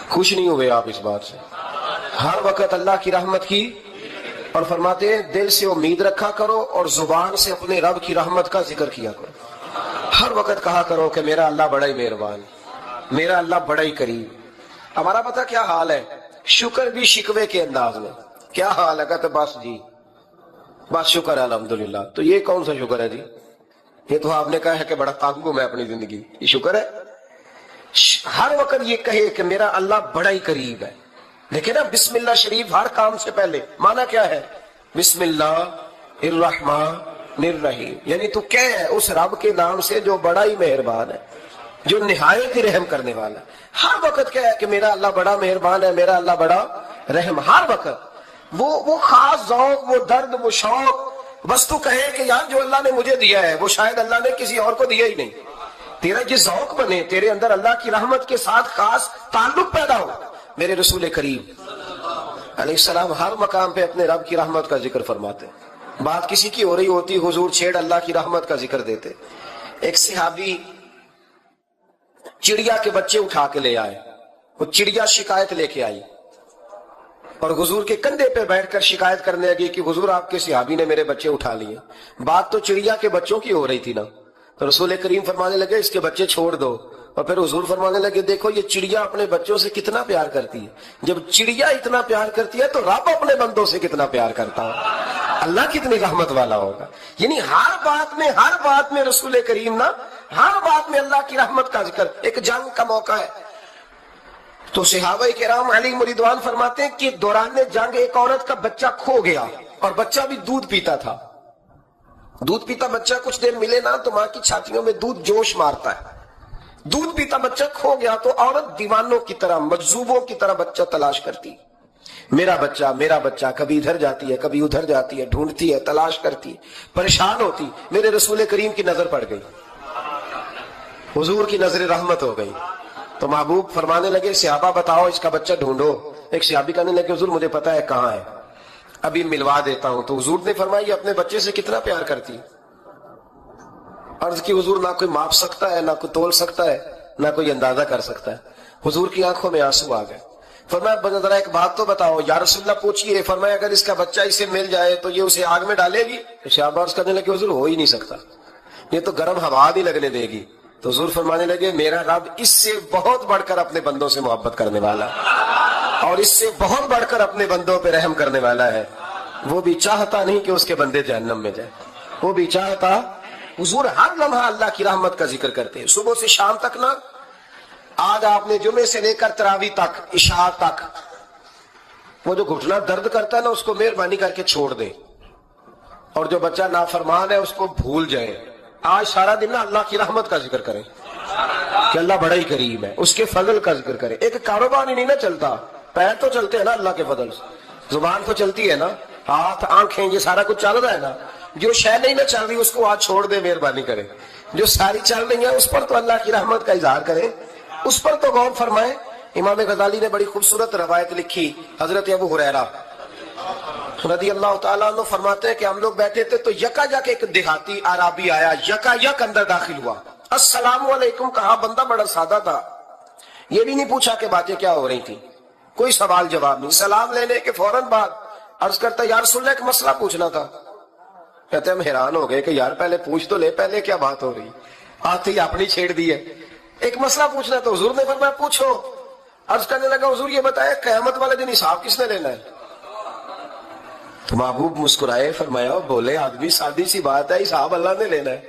خوش نہیں ہوئے آپ اس بات سے؟ ہر وقت اللہ کی رحمت کی, اور فرماتے ہیں دل سے امید رکھا کرو اور زبان سے اپنے رب کی رحمت کا ذکر کیا کرو. ہر وقت کہا کرو کہ میرا اللہ بڑا ہی مہربان, میرا اللہ بڑا ہی کریم. ہمارا پتہ کیا حال ہے, شکر بھی شکوے کے انداز میں. کیا حال ہے؟ کہتے بس جی بس شکر ہے الحمدللہ. تو یہ کون سا شکر ہے جی؟ یہ تو آپ نے کہا ہے کہ بڑا تنگ ہوں میں اپنی زندگی, یہ شکر ہے؟ ہر وقت یہ کہے کہ میرا اللہ بڑا ہی قریب ہے. دیکھیں نا بسم اللہ شریف ہر کام سے پہلے معنی کیا ہے؟ بسم اللہ الرحمن الرحیم, یعنی تو کہہ ہے اس رب کے نام سے جو بڑا ہی مہربان ہے, جو نہایت ہی رحم کرنے والا ہے. ہر وقت کہہ ہے کہ میرا اللہ بڑا مہربان ہے, میرا اللہ بڑا رحم ہر وقت وہ خاص ذوق، وہ درد، وہ شوق، بس تو کہے کہ یار جو اللہ نے مجھے دیا ہے وہ شاید اللہ نے کسی اور کو دیا ہی نہیں. تیرا یہ ذوق بنے، تیرے اندر اللہ کی رحمت کے ساتھ خاص تعلق پیدا ہو. میرے رسول کریم علیہ السلام ہر مقام پہ اپنے رب کی رحمت کا ذکر فرماتے. بات کسی کی ہو رہی ہوتی، حضور چھیڑ اللہ کی رحمت کا ذکر دیتے. ایک صحابی چڑیا کے بچے اٹھا کے لے آئے. وہ چڑیا شکایت لے کے آئی اور حضور کے کندھے پہ بیٹھ کر شکایت کرنے لگی کہ حضور آپ کے صحابی نے میرے بچے اٹھا لیے. بات تو چڑیا کے بچوں کی ہو رہی تھی نا. تو رسول کریم فرمانے لگے اس کے بچے چھوڑ دو. اور پھر حضور فرمانے لگے دیکھو یہ چڑیا اپنے بچوں سے کتنا پیار کرتی ہے. جب چڑیا اتنا پیار کرتی ہے تو رب اپنے بندوں سے کتنا پیار کرتا ہے. اللہ کتنی رحمت والا ہوگا. یعنی ہر بات میں رسول کریم نا، ہر بات میں اللہ کی رحمت کا ذکر. ایک جنگ کا موقع ہے تو صحابہ کرام علیہم رضوان فرماتے ہیں کہ دوران جنگ ایک عورت کا بچہ کھو گیا اور بچہ بھی دودھ پیتا تھا. دودھ پیتا بچہ کچھ دیر ملے نا تو ماں کی چھاتیوں میں دودھ جوش مارتا ہے. دودھ پیتا بچہ کھو گیا تو عورت دیوانوں کی طرح، مجذوبوں کی طرح بچہ تلاش کرتی. میرا بچہ، کبھی ادھر جاتی ہے کبھی ادھر جاتی ہے، ڈھونڈتی ہے، تلاش کرتی ہے، پریشان ہوتی. میرے رسول کریم کی نظر پڑ گئی، حضور کی نظر رحمت ہو گئی. تو محبوب فرمانے لگے صحابہ بتاؤ اس کا بچہ ڈھونڈو. ایک صحابی کہنے لگے حضور مجھے پتا ہے کہاں ہے، ابھی ملوا دیتا ہوں. تو حضور نے فرمایا یہ اپنے بچے سے کتنا پیار کرتی. عرض کی حضور نہ کوئی ماپ سکتا ہے، نہ کوئی تول سکتا ہے، نہ کوئی اندازہ کر سکتا ہے. حضور کی آنکھوں میں آنسو آ گئے. فرمایا ذرا ایک بات تو بتاؤ. یا رسول اللہ پوچھیے. فرمایا اگر اس کا بچہ اسے مل جائے تو یہ اسے آگ میں ڈالے گی؟ صحابہ عرض کرنے لگے حضور ہو ہی نہیں سکتا، یہ تو گرم ہوا بھی لگنے دے گی. تو حضور فرمانے لگے میرا رب اس سے بہت بڑھ کر اپنے بندوں سے محبت کرنے والا ہے اور اس سے بہت بڑھ کر اپنے بندوں پہ رحم کرنے والا ہے. وہ بھی چاہتا نہیں کہ اس کے بندے جہنم میں جائیں، وہ بھی چاہتا. حضور ہر لمحہ اللہ کی رحمت کا ذکر کرتے ہیں، صبح سے شام تک نا. آج آپ نے جمعے سے لے کر تراویح تک، عشاء تک، وہ جو گھٹنا درد کرتا ہے نا اس کو مہربانی کر کے چھوڑ دے، اور جو بچہ نافرمان ہے اس کو بھول جائے. آج سارا دن نا اللہ کی رحمت کا ذکر کریں کہ اللہ بڑا ہی کریم ہے، اس کے فضل کا ذکر کریں. ایک کاروبار ہی نہیں نا چلتا، پیر تو چلتے ہیں نا اللہ کے فضل سے، زبان تو چلتی ہے نا، ہاتھ آنکھیں یہ سارا کچھ چل رہا ہے نا. جو شے نہیں نہ چل رہی اس کو آج چھوڑ دے، مہربانی کرے. جو ساری چل رہی ہے اس پر تو اللہ کی رحمت کا اظہار کریں، اس پر تو غور فرمائیں. امام غزالی نے بڑی خوبصورت روایت لکھی. حضرت ابو ہریرہ رضی اللہ تعالیٰ عنہ فرماتے ہیں کہ ہم لوگ بیٹھے تھے تو یکا یک ایک دیہاتی عربی آیا، یکا یک اندر داخل ہوا. السلام علیکم کہا. بندہ بڑا سادہ تھا، یہ بھی نہیں پوچھا کہ باتیں کیا ہو رہی تھی، کوئی سوال جواب نہیں. سلام لینے کے فوراً بعد عرض کرتا یا رسول اللہ ایک مسئلہ پوچھنا تھا. کہتے ہم حیران ہو گئے کہ یار پہلے پوچھ تو لے، پہلے کیا بات ہو رہی، آتے ہی اپنی چھیڑ دی ہے. ایک مسئلہ پوچھنا تو حضور نے فرمایا پوچھو. عرض کرنے لگا حضور یہ بتایا قیامت والے دن حساب کس نے لینا ہے؟ تو محبوب مسکرائے، فرمایا بولے آدمی سادی سی بات ہے، حساب اللہ نے لینا ہے.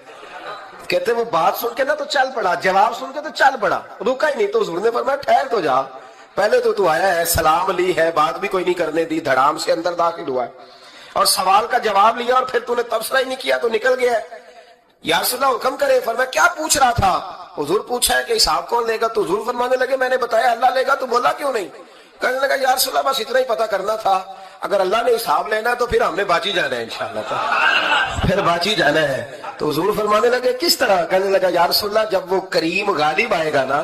کہتے وہ بات سن کے نا تو چل پڑا، جواب سن کے تو چل پڑا، رکا ہی نہیں. تو حضور نے فرمایا ٹھہر تو جا، پہلے تو آیا ہے، سلام لی ہے، بات بھی کوئی نہیں کرنے دی، دھڑام سے اندر داخل ہوا ہے اور سوال کا جواب لیا اور پھر تو نے تبصرہ ہی نہیں کیا تو نکل گیا ہے. یا رسول اللہ حکم کرے. فرمایا کیا پوچھ رہا تھا؟ حضور پوچھا ہے کہ حساب کون لے گا. تو حضور فرمانے لگے میں نے بتایا اللہ لے گا. تو بولا کیوں نہیں؟ کہنے لگا یا رسول اللہ بس اتنا ہی پتا کرنا تھا، اگر اللہ نے حساب لینا تو پھر ہم نے باچی جانا ہے انشاءاللہ، پھر باچی جانا ہے. تو حضور فرمانے لگے کس طرح؟ کہنے لگا یا رسول اللہ جب وہ کریم غالب آئے گا نا،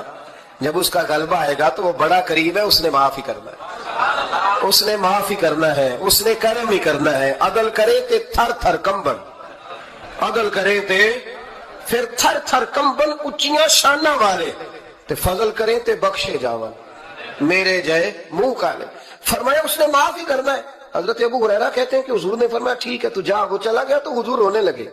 جب اس کا غلبہ آئے گا تو وہ بڑا کریم ہے، اس نے معاف ہی کرنا ہے، اس نے معاف ہی کرنا ہے، اس نے کرم ہی کرنا ہے. عدل کرے تے تھر تھر کمبن، عدل کرے تے پھر تھر تھر کمبن اچیاں شانہ والے، تے فضل کرے تے بخشے جاون میرے جائے منہ کالے. فرمایا اس نے معاف ہی کرنا ہے. حضرت ابو ہریرہ کہتے ہیں کہ حضور نے فرمایا ٹھیک ہے تو جا. وہ چلا گیا تو حضور رونے لگے.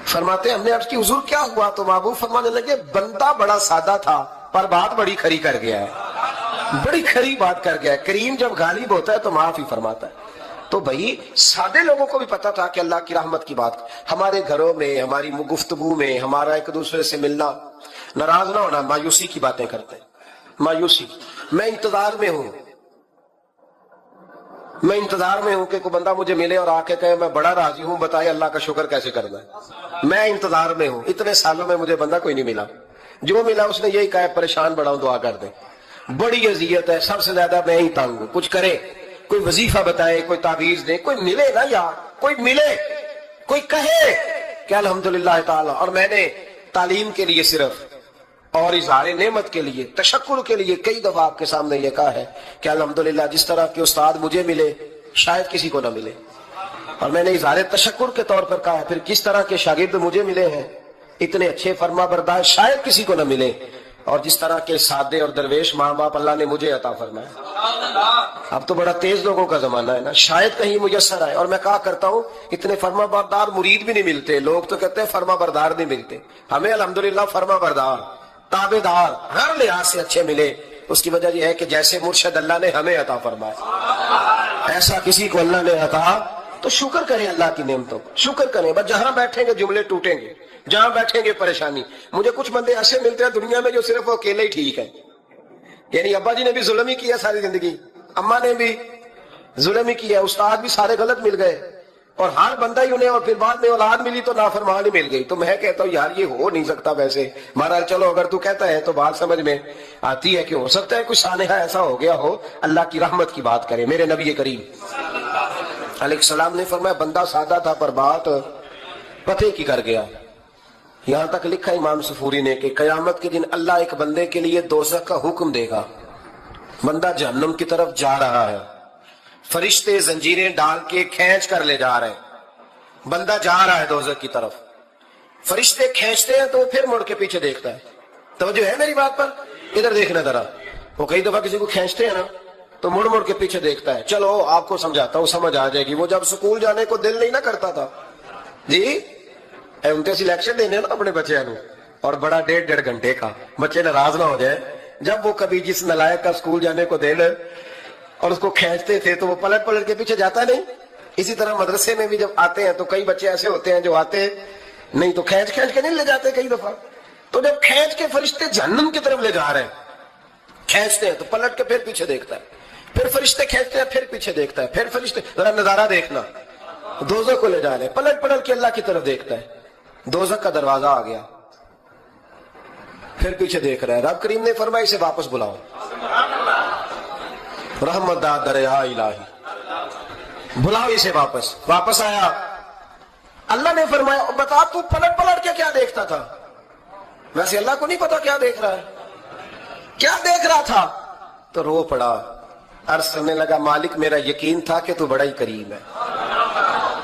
فرماتے ہیں ہم نے عرض کی حضور کیا ہوا؟ تو محبوب فرمانے لگے بندہ بڑا سادہ تھا پر بات بڑی کھری کر گیا ہے، بڑی کھری بات کر گیا ہے. کریم جب غالب ہوتا ہے تو معاف ہی فرماتا ہے. تو بھائی سادے لوگوں کو بھی پتا تھا کہ اللہ کی رحمت کی بات. ہمارے گھروں میں، ہماری گفتگو میں، ہمارا ایک دوسرے سے ملنا، ناراض نہ ہونا، مایوسی کی باتیں کرتے ہیں. مایوسی، میں انتظار میں ہوں، میں انتظار میں ہوں کہ کوئی بندہ مجھے ملے اور آ کے کہے میں بڑا راضی ہوں، بتائے اللہ کا شکر کیسے کرنا ہے. میں انتظار میں ہوں. اتنے سالوں میں مجھے بندہ کوئی نہیں ملا، جو ملا اس نے یہی کہا پریشان بڑا ہوں دعا کر دیں. بڑی اذیت ہے, سب سے زیادہ میں ہی تنگ ہوں. کچھ کرے, کوئی وظیفہ بتائے, کوئی تعویذ دے, کوئی ملے نا یار, کوئی ملے, کوئی کہے کہ الحمدللہ تعالی. اور میں نے تعلیم کے لیے صرف اور اظہار نعمت کے لیے, تشکر کے لیے کئی دفعہ آپ کے سامنے یہ کہا ہے کہ الحمدللہ جس طرح کے استاد مجھے ملے شاید کسی کو نہ ملے, اور میں نے اظہار تشکر کے طور پر کہا ہے پھر کس طرح کے شاگرد مجھے ملے ہیں اتنے اچھے فرما بردار شاید کسی کو نہ ملے, اور جس طرح کے سادے اور درویش ماں باپ اللہ نے مجھے عطا فرمایا. اب تو بڑا تیز لوگوں کا زمانہ ہے نا, شاید کہیں میسر آئے. اور میں کہا کرتا ہوں اتنے فرما بردار مرید بھی نہیں ملتے, لوگ تو کہتے ہیں فرما بردار نہیں ملتے. ہمیں الحمدللہ فرما بردار, تابع دار, ہر لحاظ سے اچھے ملے. اس کی وجہ یہ ہے کہ جیسے مرشد اللہ نے ہمیں عطا فرمایا ایسا کسی کو اللہ نے عطا, تو شکر کریں اللہ کی نعمتوں کو, شکر کریں. بس جہاں بیٹھیں گے جملے ٹوٹیں گے, جہاں بیٹھیں گے پریشانی. مجھے کچھ بندے ایسے ملتے ہیں دنیا میں جو صرف وہ اکیلے ہی ٹھیک ہے. یعنی ابا جی نے بھی ظلم ہی کیا ساری زندگی, اماں نے بھی ظلم ہی کیا, استاد بھی سارے غلط مل گئے, اور ہر بندہ ہی انہیں, اور پھر بعد میں اولاد ملی تو نافرمان ہی مل گئی. تو میں کہتا ہوں یار یہ ہو نہیں سکتا. ویسے مہاراج چلو اگر تو کہتا ہے تو بات سمجھ میں آتی ہے کہ ہو سکتا ہے کچھ سانحہ ایسا ہو گیا ہو. اللہ کی رحمت کی بات کرے. میرے نبی کریم علیہ السلام نے فرمایا بندہ سادہ تھا پر بات پتے کی کر گیا. یہاں تک لکھا امام صفوری نے کہ قیامت کے دن اللہ ایک بندے کے لیے دوزخ کا حکم دے گا. بندہ جہنم کی طرف جا رہا ہے, فرشتے زنجیریں ڈال کے کھینچ کر لے جا رہے ہیں. بندہ جا رہا ہے دوزخ کی طرف, فرشتے کھینچتے ہیں تو وہ پھر مڑ کے پیچھے دیکھتا ہے. توجہ ہے میری بات پر, ادھر دیکھنا ذرا. وہ کئی دفعہ کسی کو کھینچتے ہیں نا تو مڑ مڑ کے پیچھے دیکھتا ہے. چلو آپ کو سمجھاتا ہوں, سمجھ آ جائے گی. وہ جب سکول جانے کو دل نہیں نہ کرتا تھا جی, ان کے سلیکشن دینے نا اپنے بچے نو, اور بڑا 1.5 گھنٹے کا, بچے ناراض نہ ہو جائے. جب وہ کبھی جس نلائق کا سکول جانے کو دل اور اس کو کھینچتے تھے تو وہ پلٹ پلٹ کے پیچھے جاتا نہیں. اسی طرح مدرسے میں بھی جب آتے ہیں تو کئی بچے ایسے ہوتے ہیں جو آتے نہیں تو کھینچ کھینچ کے نہیں لے جاتے کئی دفعہ. تو جب کھینچ کے فرشتے جہنم کی طرف لے جا رہے ہیں, کھینچتے ہیں تو پلٹ کے پھر پیچھے دیکھتا ہے, پھر فرشتے کھینچتے ہیں پھر پیچھے دیکھتا ہے, پھر فرشتے, ذرا نظارہ دیکھنا, دوزخ کو لے جا رہے ہیں, پلٹ پلٹ کے اللہ کی طرف دیکھتا ہے. دوزخ کا دروازہ آ گیا, پھر پیچھے دیکھ رہا ہے. رب کریم نے فرمایا اسے واپس بلاؤ. رحمت دا دریا الہی, بلاؤ اسے واپس. واپس آیا, اللہ نے فرمایا بتا تو پلٹ پلٹ کے کیا دیکھتا تھا؟ ویسے اللہ کو نہیں پتا کیا دیکھ رہا ہے, کیا دیکھ رہا تھا؟ تو رو پڑا, عرض کرنے لگا مالک میرا یقین تھا کہ تو بڑا ہی کریم ہے.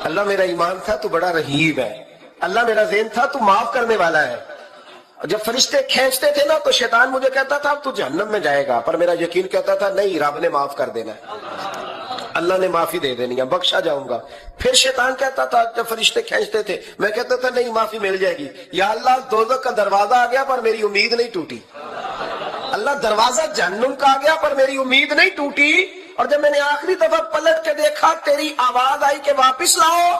اللہ میرا ایمان تھا تو بڑا رحیم ہے. اللہ میرا ذہن تھا تو معاف کرنے والا ہے. جب فرشتے کھینچتے تھے نا تو شیطان مجھے کہتا تھا اب تو جہنم میں جائے گا, پر میرا یقین کہتا تھا نہیں, رب نے معاف کر دینا ہے, اللہ نے معافی دے دینی ہے, بخشا جاؤں گا. پھر شیطان کہتا تھا جب فرشتے کھینچتے تھے, میں کہتا تھا نہیں معافی مل جائے گی. یا اللہ دوزخ کا دروازہ آ گیا پر میری امید نہیں ٹوٹی. اللہ دروازہ جہنم کا آ گیا پر میری امید نہیں ٹوٹی. اور جب میں نے آخری دفعہ پلٹ کے دیکھا تیری آواز آئی کہ واپس لاؤ,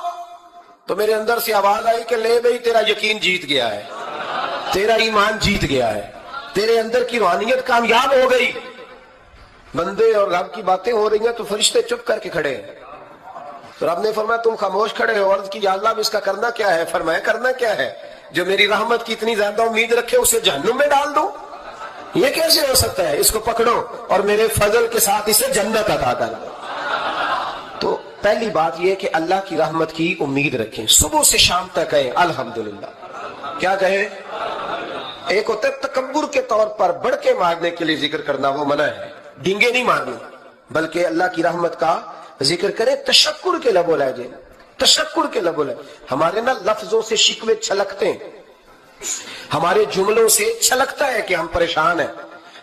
تو میرے اندر سے آواز آئی کہ لے بھائی تیرا یقین جیت گیا ہے, تیرا ایمان جیت گیا ہے, تیرے اندر کی روحانیت کامیاب ہو گئی. بندے اور رب کی باتیں ہو رہی ہیں تو فرشتے چپ کر کے کھڑے ہیں. تو رب نے فرمایا تم خاموش کھڑے ہو. عرض کی یا اللہ اب اس کا کرنا کیا ہے؟ فرمایا کرنا کیا ہے, جو میری رحمت کی اتنی زیادہ امید رکھے اسے جہنم میں ڈال دوں. یہ کیسے ہو سکتا ہے؟ اس کو پکڑو اور میرے فضل کے ساتھ اسے جنت عطا کر. تو پہلی بات یہ کہ اللہ کی رحمت کی امید رکھیں. صبح سے شام تک کہیں الحمدللہ. کیا کہیں؟ ایک ہوتا ہے تکبر کے طور پر بڑھ کے مارنے کے لیے ذکر کرنا, وہ منع ہے. ڈینگے نہیں مارنی, بلکہ اللہ کی رحمت کا ذکر کریں تشکر کے لب و لہجے, تشکر کے لب و لہجے. ہمارے نا لفظوں سے شکوے چھلکتے ہیں, ہمارے جملوں سے چھلکتا ہے کہ ہم پریشان ہیں,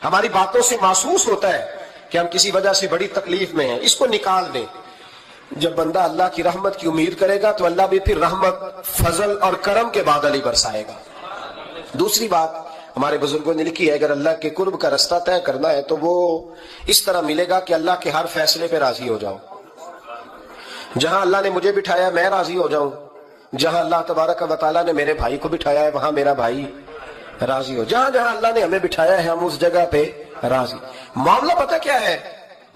ہماری باتوں سے محسوس ہوتا ہے کہ ہم کسی وجہ سے بڑی تکلیف میں ہیں. اس کو نکال دیں. جب بندہ اللہ کی رحمت کی امید کرے گا تو اللہ بھی پھر رحمت, فضل اور کرم کے بادل ہی برسائے گا. دوسری بات ہمارے بزرگوں نے لکھی ہے, اگر اللہ کے قرب کا رستہ طے کرنا ہے تو وہ اس طرح ملے گا کہ اللہ کے ہر فیصلے پہ راضی ہو جاؤ. جہاں اللہ نے مجھے بٹھایا میں راضی ہو جاؤں, جہاں اللہ تبارک و تعالیٰ نے میرے بھائی کو بٹھایا ہے وہاں میرا بھائی راضی ہو. جہاں جہاں اللہ نے ہمیں بٹھایا ہے ہم اس جگہ پہ راضی. معاملہ پتہ کیا ہے,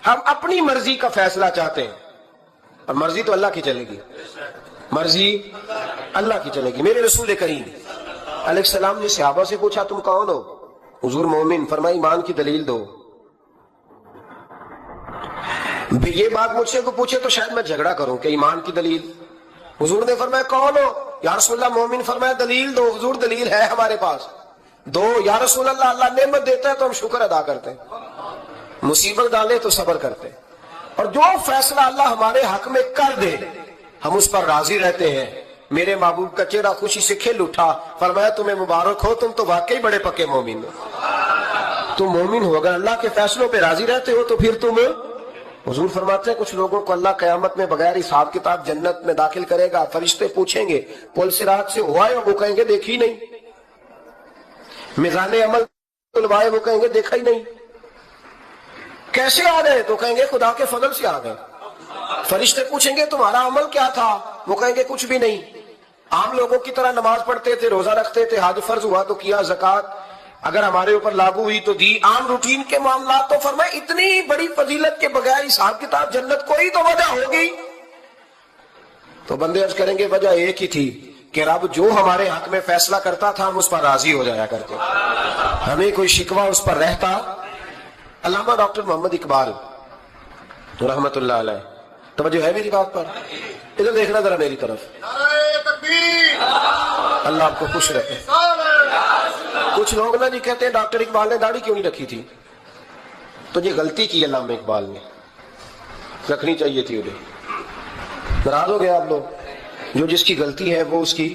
ہم اپنی مرضی کا فیصلہ چاہتے ہیں, اور مرضی تو اللہ کی چلے گی, مرضی اللہ کی چلے گی. میرے رسول کریم علیہ السلام نے صحابہ سے پوچھا تم کون ہو؟ حضور مومن. فرمایا ایمان کی دلیل دو. یہ بات مجھ سے کو پوچھے تو شاید میں جھگڑا کروں کہ ایمان کی دلیل. حضور نے فرمایا کون ہو؟ یا رسول اللہ مومن. فرمایا دلیل دو. حضور دلیل ہے ہمارے پاس دو. یا رسول اللہ اللہ نعمت دیتا ہے تو ہم شکر ادا کرتے ہیں, مصیبت ڈالے تو صبر کرتے ہیں, اور جو فیصلہ اللہ ہمارے حق میں کر دے ہم اس پر راضی رہتے ہیں. میرے محبوب کا چہرہ خوشی سے کھل اٹھا. فرمایا تمہیں مبارک ہو, تم تو واقعی بڑے پکے مومن ہو. تم مومن ہو, اگر اللہ کے فیصلوں پہ راضی رہتے ہو تو پھر تم. حضور فرماتے ہیں کچھ لوگوں کو اللہ قیامت میں بغیر حساب کتاب جنت میں داخل کرے گا. فرشتے پوچھیں گے پل صراط سے ہوا ہے؟ وہ کہیں گے دیکھی نہیں. میزان عمل تلوائے؟ وہ کہیں گے دیکھا ہی نہیں. کیسے آ گئے؟ تو کہیں گے خدا کے فضل سے آ گئے. فرشتے پوچھیں گے تمہارا عمل کیا تھا؟ وہ کہیں گے کچھ بھی نہیں. عام لوگوں کی طرح نماز پڑھتے تھے, روزہ رکھتے تھے, حج فرض ہوا تو کیا, زکوٰۃ اگر ہمارے اوپر لاگو ہوئی تو دی, عام روٹین کے معاملات. تو فرمائے اتنی بڑی فضیلت کے بغیر حساب کتاب جنت, کوئی تو وجہ ہوگی. تو بندے عرض کریں گے وجہ ایک ہی تھی کہ رب جو ہمارے حق میں فیصلہ کرتا تھا ہم اس پر راضی ہو جایا کرتے, ہمیں کوئی شکوہ اس پر رہتا. علامہ ڈاکٹر محمد اقبال رحمت اللہ علیہ, توجہ ہے میری بات پر؟ ادھر دیکھنا ذرا میری طرف. اللہ آپ کو خوش رکھے. کچھ لوگ نا جی کہتے ہیں ڈاکٹر اقبال نے داڑھی کیوں نہیں رکھی تھی؟ تو یہ غلطی کی علامہ اقبال نے, رکھنی چاہیے تھی انہیں. ناراض ہو گئے آپ لوگ؟ جو جس کی غلطی ہے وہ اس کی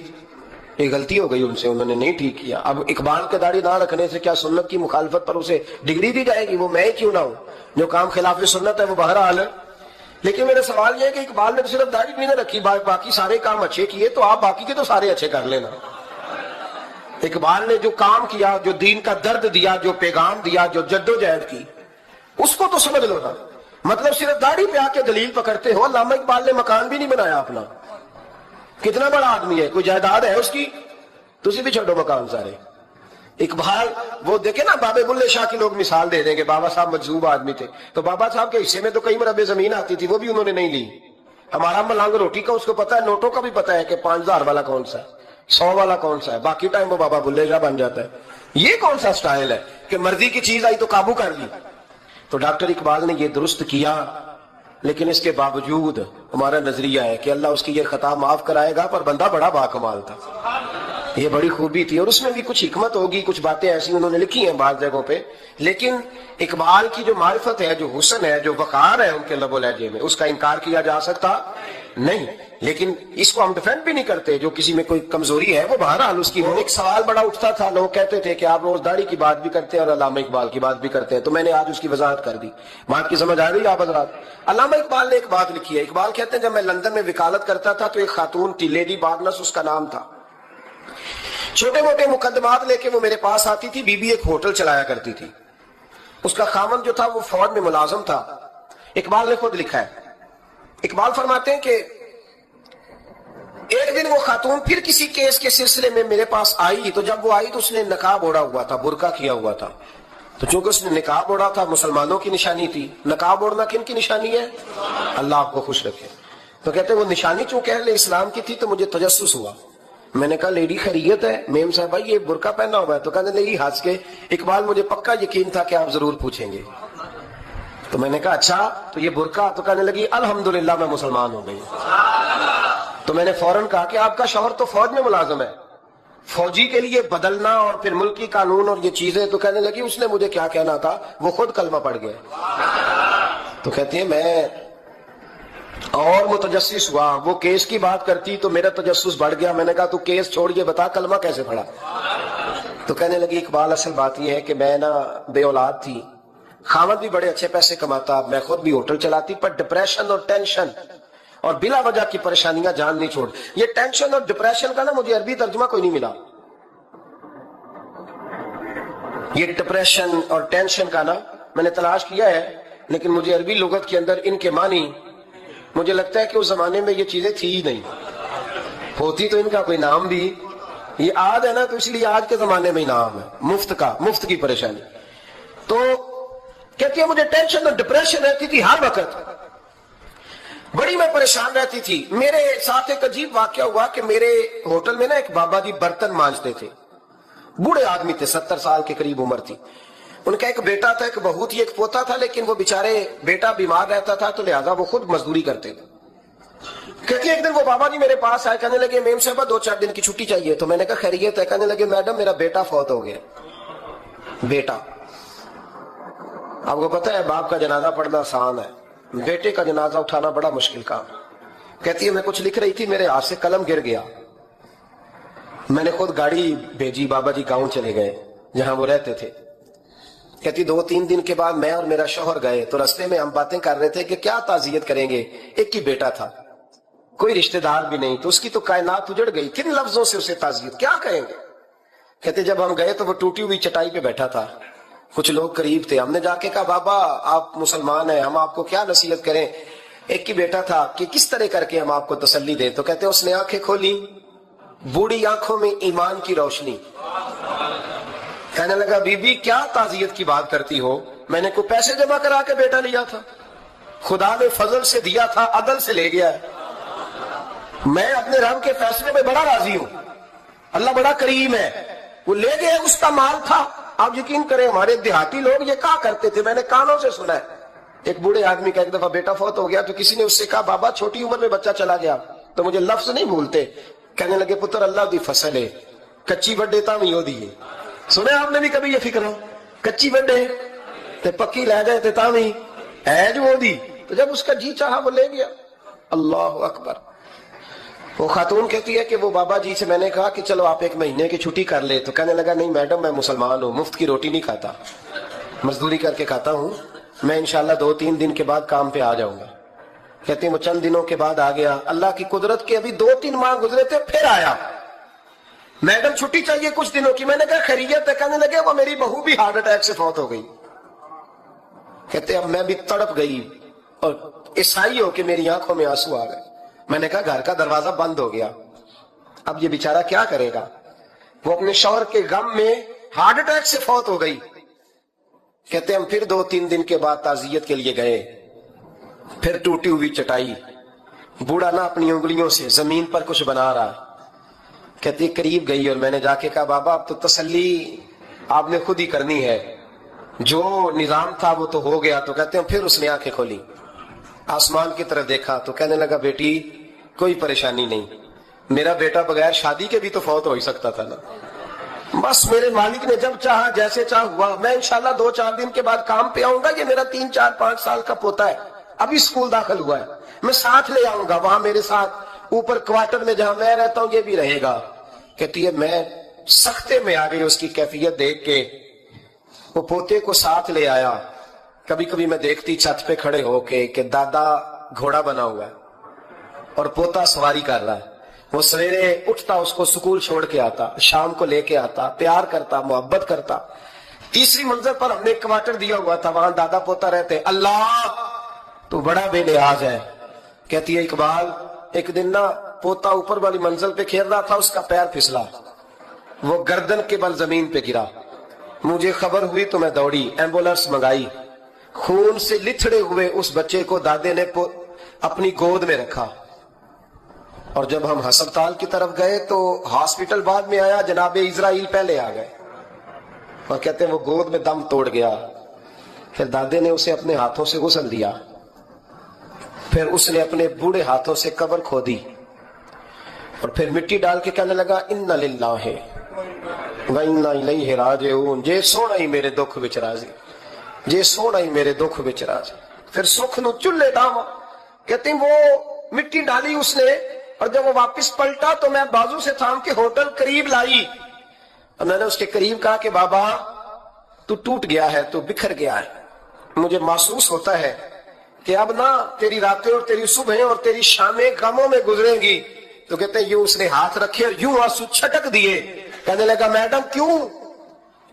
ایک غلطی ہو گئی ان سے, انہوں نے نہیں ٹھیک کیا. اب اقبال کے داڑھی نہ رکھنے سے کیا سنت کی مخالفت پر اسے ڈگری دی جائے گی؟ وہ میں کیوں نہ ہوں, جو کام خلاف سنت ہے وہ بہرحال ہے. لیکن میرا سوال یہ ہے کہ اقبال نے صرف داڑھی نہیں رکھی, باقی سارے کام اچھے کیے, تو آپ باقی کے تو سارے اچھے کر لینا. اقبال نے جو کام کیا, جو دین کا درد دیا, جو پیغام دیا, جو جدوجہد کی, اس کو تو سمجھ لو نا. مطلب صرف داڑھی پہ آ کے دلیل پکڑتے ہو. علامہ اقبال نے مکان بھی نہیں بنایا اپنا, کتنا بڑا آدمی ہے, کوئی جائیداد ہے اس کی؟ تسی بھی چھوڑو مکان سارے. اقبال وہ دیکھیں نا, بابے بلے شاہ کی لوگ مثال دے دیں گے, بابا صاحب مجذوب آدمی تھے, تو بابا صاحب کے حصے میں تو کئی مربع زمین آتی تھی, وہ بھی انہوں نے نہیں لی. ہمارا ملانگ روٹی کا اس کو پتا ہے, نوٹوں کا بھی پتا ہے کہ 5000 والا کون سا ہے, 100 والا کون سا ہے, باقی ٹائم وہ بابا بلے شاہ بن جاتا ہے. یہ کون سا سٹائل ہے کہ مرضی کی چیز آئی تو قابو کر لی؟ تو ڈاکٹر اقبال نے یہ درست کیا, لیکن اس کے باوجود ہمارا نظریہ ہے کہ اللہ اس کی یہ خطا معاف کرائے گا, پر بندہ بڑا باکمال تھا. یہ بڑی خوبی تھی, اور اس میں بھی کچھ حکمت ہوگی, کچھ باتیں ایسی انہوں نے لکھی ہیں بعض جگہوں پہ. لیکن اقبال کی جو معرفت ہے, جو حسن ہے, جو وقار ہے ان کے لب و لہجے میں, اس کا انکار کیا جا سکتا نہیں. لیکن اس کو ہم ڈیفینڈ بھی نہیں کرتے, جو کسی میں کوئی کمزوری ہے وہ بہرحال اس کی. ایک سوال بڑا اٹھتا تھا, لوگ کہتے تھے کہ آپ روز داڑھی کی بات بھی کرتے ہیں اور علامہ اقبال کی بات بھی کرتے ہیں, تو میں نے آج اس کی وضاحت کر دی. بات کی سمجھ آ رہی ہے آپ حضرات؟ علامہ اقبال نے ایک بات لکھی ہے. اقبال کہتے ہیں جب میں لندن میں وکالت کرتا تھا تو ایک خاتون تھی, لیڈی بارنس اس کا نام تھا. چھوٹے موٹے مقدمات لے کے وہ میرے پاس آتی تھی. بی بی ایک ہوٹل چلایا کرتی تھی, اس کا خاوند جو تھا وہ فوج میں ملازم تھا. اقبال نے خود لکھا ہے, اقبال فرماتے ہیں کہ ایک دن وہ خاتون پھر کسی کیس کے سلسلے میں میرے پاس آئی, تو جب وہ آئی تو اس نے نقاب اوڑھا ہوا تھا, برقع کیا ہوا تھا. تو چونکہ اس نے نقاب اوڑھا تھا, مسلمانوں کی نشانی تھی. نقاب اوڑھنا کن کی نشانی ہے؟ اللہ آپ کو خوش رکھے. تو کہتے ہیں وہ نشانی چونکہ اہل اسلام کی تھی تو مجھے تجسس ہوا. میں نے کہا لیڈی خیریت ہے؟ میم صاحب بھائی یہ برقع پہنا ہوا ہے. تو کہنے لگی ہنس کے, اقبال مجھے پکا یقین تھا کہ آپ ضرور پوچھیں گے. تو میں نے کہا اچھا تو یہ برقع؟ تو کہنے لگی الحمدللہ میں مسلمان ہو گئی. تو میں نے فوراً کہا کہ آپ کا شوہر تو فوج میں ملازم ہے, فوجی کے لیے بدلنا اور پھر ملکی قانون اور یہ چیزیں. تو کہنے لگی اس نے مجھے کیا کہنا تھا, وہ خود کلمہ پڑھ گیا. تو کہتی ہے میں اور متجسس ہوا, وہ کیس کی بات کرتی تو میرا تجسس بڑھ گیا. میں نے کہا تو کیس چھوڑ یہ بتا کلمہ کیسے پڑھا؟ تو کہنے لگی اقبال اصل بات یہ ہے کہ میں نا بے اولاد تھی, خاوند بھی بڑے اچھے پیسے کماتا, میں خود بھی ہوٹل چلاتی, پر ڈپریشن اور ٹینشن اور بلا وجہ کی پریشانیاں جان نہیں چھوڑ. یہ ٹینشن اور ڈپریشن کا نا مجھے عربی ترجمہ کوئی نہیں ملا. یہ ڈپریشن اور ٹینشن کا نا میں نے تلاش کیا ہے, لیکن مجھے عربی لغت کے اندر ان کے معنی مجھے لگتا ہے کہ اس زمانے میں یہ چیزیں تھی ہی نہیں. ہوتی تو ان کا کوئی نام بھی, یہ آج ہے نا تو اس لیے آج کے زمانے میں ہی نام ہے مفت کا, مفت کی پریشانی. تو کہتی ہے مجھے ٹینشن اور ڈپریشن رہتی تھی ہر وقت, بڑی میں پریشان رہتی تھی. میرے ساتھ ایک عجیب واقعہ ہوا کہ میرے ہوٹل میں نا ایک بابا جی برتن مانجتے تھے, بوڑھے آدمی تھے, 70 سال کے قریب عمر تھی. ان کا ایک بیٹا تھا، ایک بہو تھی، ایک پوتا تھا، لیکن وہ بیچارے بیٹا بیمار رہتا تھا تو لہٰذا وہ خود مزدوری کرتے تھے. کہتی ایک دن وہ بابا جی میرے پاس آئے، کہنے لگے میم صاحبہ 2-4 دن کی چھٹی چاہیے. تو میں نے کہا خیریت ہے؟ کہنے لگے میڈم میرا بیٹا فوت ہو گیا. بیٹا، آپ کو پتہ ہے باپ کا جنازہ پڑھنا آسان ہے، بیٹے کا جنازہ اٹھانا بڑا مشکل کام. کہتی ہے میں کچھ لکھ رہی تھی، میرے ہاتھ سے قلم گر گیا. میں نے خود گاڑی بھیجی، بابا جی گاؤں چلے گئے جہاں وہ رہتے تھے. کہتی 2-3 دن کے بعد میں اور میرا شوہر گئے تو رستے میں ہم باتیں کر رہے تھے کہ کیا تعزیت کریں گے. ایک ہی بیٹا تھا، کوئی رشتہ دار بھی نہیں، تو اس کی تو کائنات اجڑ گئی، کن لفظوں سے اسے تعزیت کیا کہیں گے. کہتے جب ہم گئے تو وہ ٹوٹی ہوئی چٹائی پہ بیٹھا تھا، کچھ لوگ قریب تھے. ہم نے جا کے کہا بابا آپ مسلمان ہیں، ہم آپ کو کیا نصیحت کریں، ایک ہی بیٹا تھا، کہ کس طرح کر کے ہم آپ کو تسلی دیں. تو کہتے اس نے آنکھیں کھولی، بوڑھی آنکھوں میں ایمان کی روشنی. کہنے لگا بی بی کیا تعزیت کی بات کرتی ہو، میں نے کوئی پیسے جمع کرا کے بیٹا لیا تھا، خدا نے فضل سے دیا تھا، عدل سے لے گیا ہے. میں اپنے رب کے فیصلے میں بڑا راضی ہوں، اللہ بڑا کریم ہے، وہ لے گئے، اس کا مال تھا. آپ یقین کریں ہمارے دیہاتی لوگ یہ کہا کرتے تھے، میں نے کانوں سے سنا ہے. ایک بوڑھے آدمی کا ایک دفعہ بیٹا فوت ہو گیا تو کسی نے اس سے کہا بابا چھوٹی عمر میں بچہ چلا گیا تو مجھے لفظ نہیں بھولتے. کہنے لگے پتر اللہ دی فصل ہے، کچی وڈے تا بھی ہو دیے. سنے آپ نے بھی کبھی یہ فکر ہو، کچی وڈے تے پکی لے گئے تے تا بھی ہے جو ہو دی. تو جب اس کا جی چاہا وہ لے گیا. اللہ اکبر. وہ خاتون کہتی ہے کہ وہ بابا جی سے میں نے کہا کہ چلو آپ 1 مہینے کی چھٹی کر لے. تو کہنے لگا نہیں میڈم میں مسلمان ہوں، مفت کی روٹی نہیں کھاتا، مزدوری کر کے کھاتا ہوں، میں انشاءاللہ 2-3 دن کے بعد کام پہ آ جاؤں گا. کہتے ہیں وہ چند دنوں کے بعد آ گیا. اللہ کی قدرت کے ابھی 2-3 ماہ گزرے تھے پھر آیا. میڈم چھٹی چاہیے کچھ دنوں کی. میں نے کہا خیریت ہے؟ کہنے لگے وہ میری بہو بھی ہارٹ اٹیک سے فوت ہو گئی. کہتے اب میں بھی تڑپ گئی اور عیسائی ہو کہ میری آنکھوں میں آنسو آ گئے. میں نے کہا گھر کا دروازہ بند ہو گیا، اب یہ بیچارہ کیا کرے گا. وہ اپنے شوہر کے غم میں ہارٹ اٹیک سے فوت ہو گئی. کہتے ہم پھر 2-3 دن کے بعد تعزیت کے لیے گئے. پھر ٹوٹی ہوئی چٹائی، بوڑھا نہ اپنی انگلیوں سے زمین پر کچھ بنا رہا. کہتی قریب گئی اور میں نے جا کے کہا بابا اب تو تسلی آپ نے خود ہی کرنی ہے، جو نظام تھا وہ تو ہو گیا. تو کہتے ہیں پھر اس نے آنکھیں کھولی، آسمان کی طرف دیکھا تو کہنے لگا بیٹی کوئی پریشانی نہیں، میرا بیٹا بغیر شادی کے بھی تو فوت ہو ہی سکتا تھا نا، بس میرے مالک نے جب چاہا جیسے چاہ ہوا. میں انشاءاللہ 2-4 دن کے بعد کام پہ آؤں گا. یہ میرا 3-4-5 سال کا پوتا ہے، ابھی اسکول داخل ہوا ہے، میں ساتھ لے آؤں گا، وہاں میرے ساتھ اوپر کوارٹر میں جہاں میں رہتا ہوں یہ بھی رہے گا. کہتی ہے میں سختے میں آ گئی اس کی کیفیت دیکھ کے. وہ پوتے کو ساتھ لے آیا. کبھی کبھی میں دیکھتی چھت پہ کھڑے ہو کے کہ دادا گھوڑا بنا ہوا ہے اور پوتا سواری کر رہا ہے. وہ سویرے اٹھتا اس کو سکول چھوڑ کے آتا، شام کو لے کے آتا، پیار کرتا، محبت کرتا. 3ری منزل پر ہم نے کوارٹر دیا ہوا تھا، وہاں دادا پوتا رہتے. اللہ تو بڑا بے نیاز ہے. کہتی ہے اقبال ایک دن نا پوتا اوپر والی منزل پہ کھیل رہا تھا، اس کا پیر پھسلا، وہ گردن کے بل زمین پہ گرا. مجھے خبر ہوئی تو میں دوڑی، ایمبولینس منگائی. خون سے لتھڑے ہوئے اس بچے کو دادے نے اپنی گود میں رکھا. اور جب ہم ہسپتال کی طرف گئے تو ہاسپٹل بعد میں آیا، جناب اسرائیل پہلے آ گئے اور کہتے ہیں وہ گود میں دم توڑ گیا. پھر دادے نے اسے اپنے ہاتھوں سے غسل دیا، پھر اس نے اپنے بوڑھے ہاتھوں سے قبر کھودی اور پھر مٹی ڈال کے کہنے لگا انا للہ و انا الیہ راجعون. جے سونا ہی میرے دکھ وچ راضی، جے سونا ہی میرے دکھ وچ راضی. پھر سکھ نو چولہے ڈاواں. کہتے ہیں وہ مٹی ڈالی اس نے اور جب وہ واپس پلٹا تو میں بازو سے تھام کے ہوٹل قریب لائی اور میں نے اس کے قریب کہا کہ بابا تو ٹوٹ گیا ہے، تو بکھر گیا ہے، مجھے محسوس ہوتا ہے کہ اب نہ تیری راتیں اور تیری صبحیں اور تیری شامیں غموں میں گزریں گی. تو کہتے ہیں یوں اس نے ہاتھ رکھے اور یوں آنسو چھٹک دیے. کہنے لگا میڈم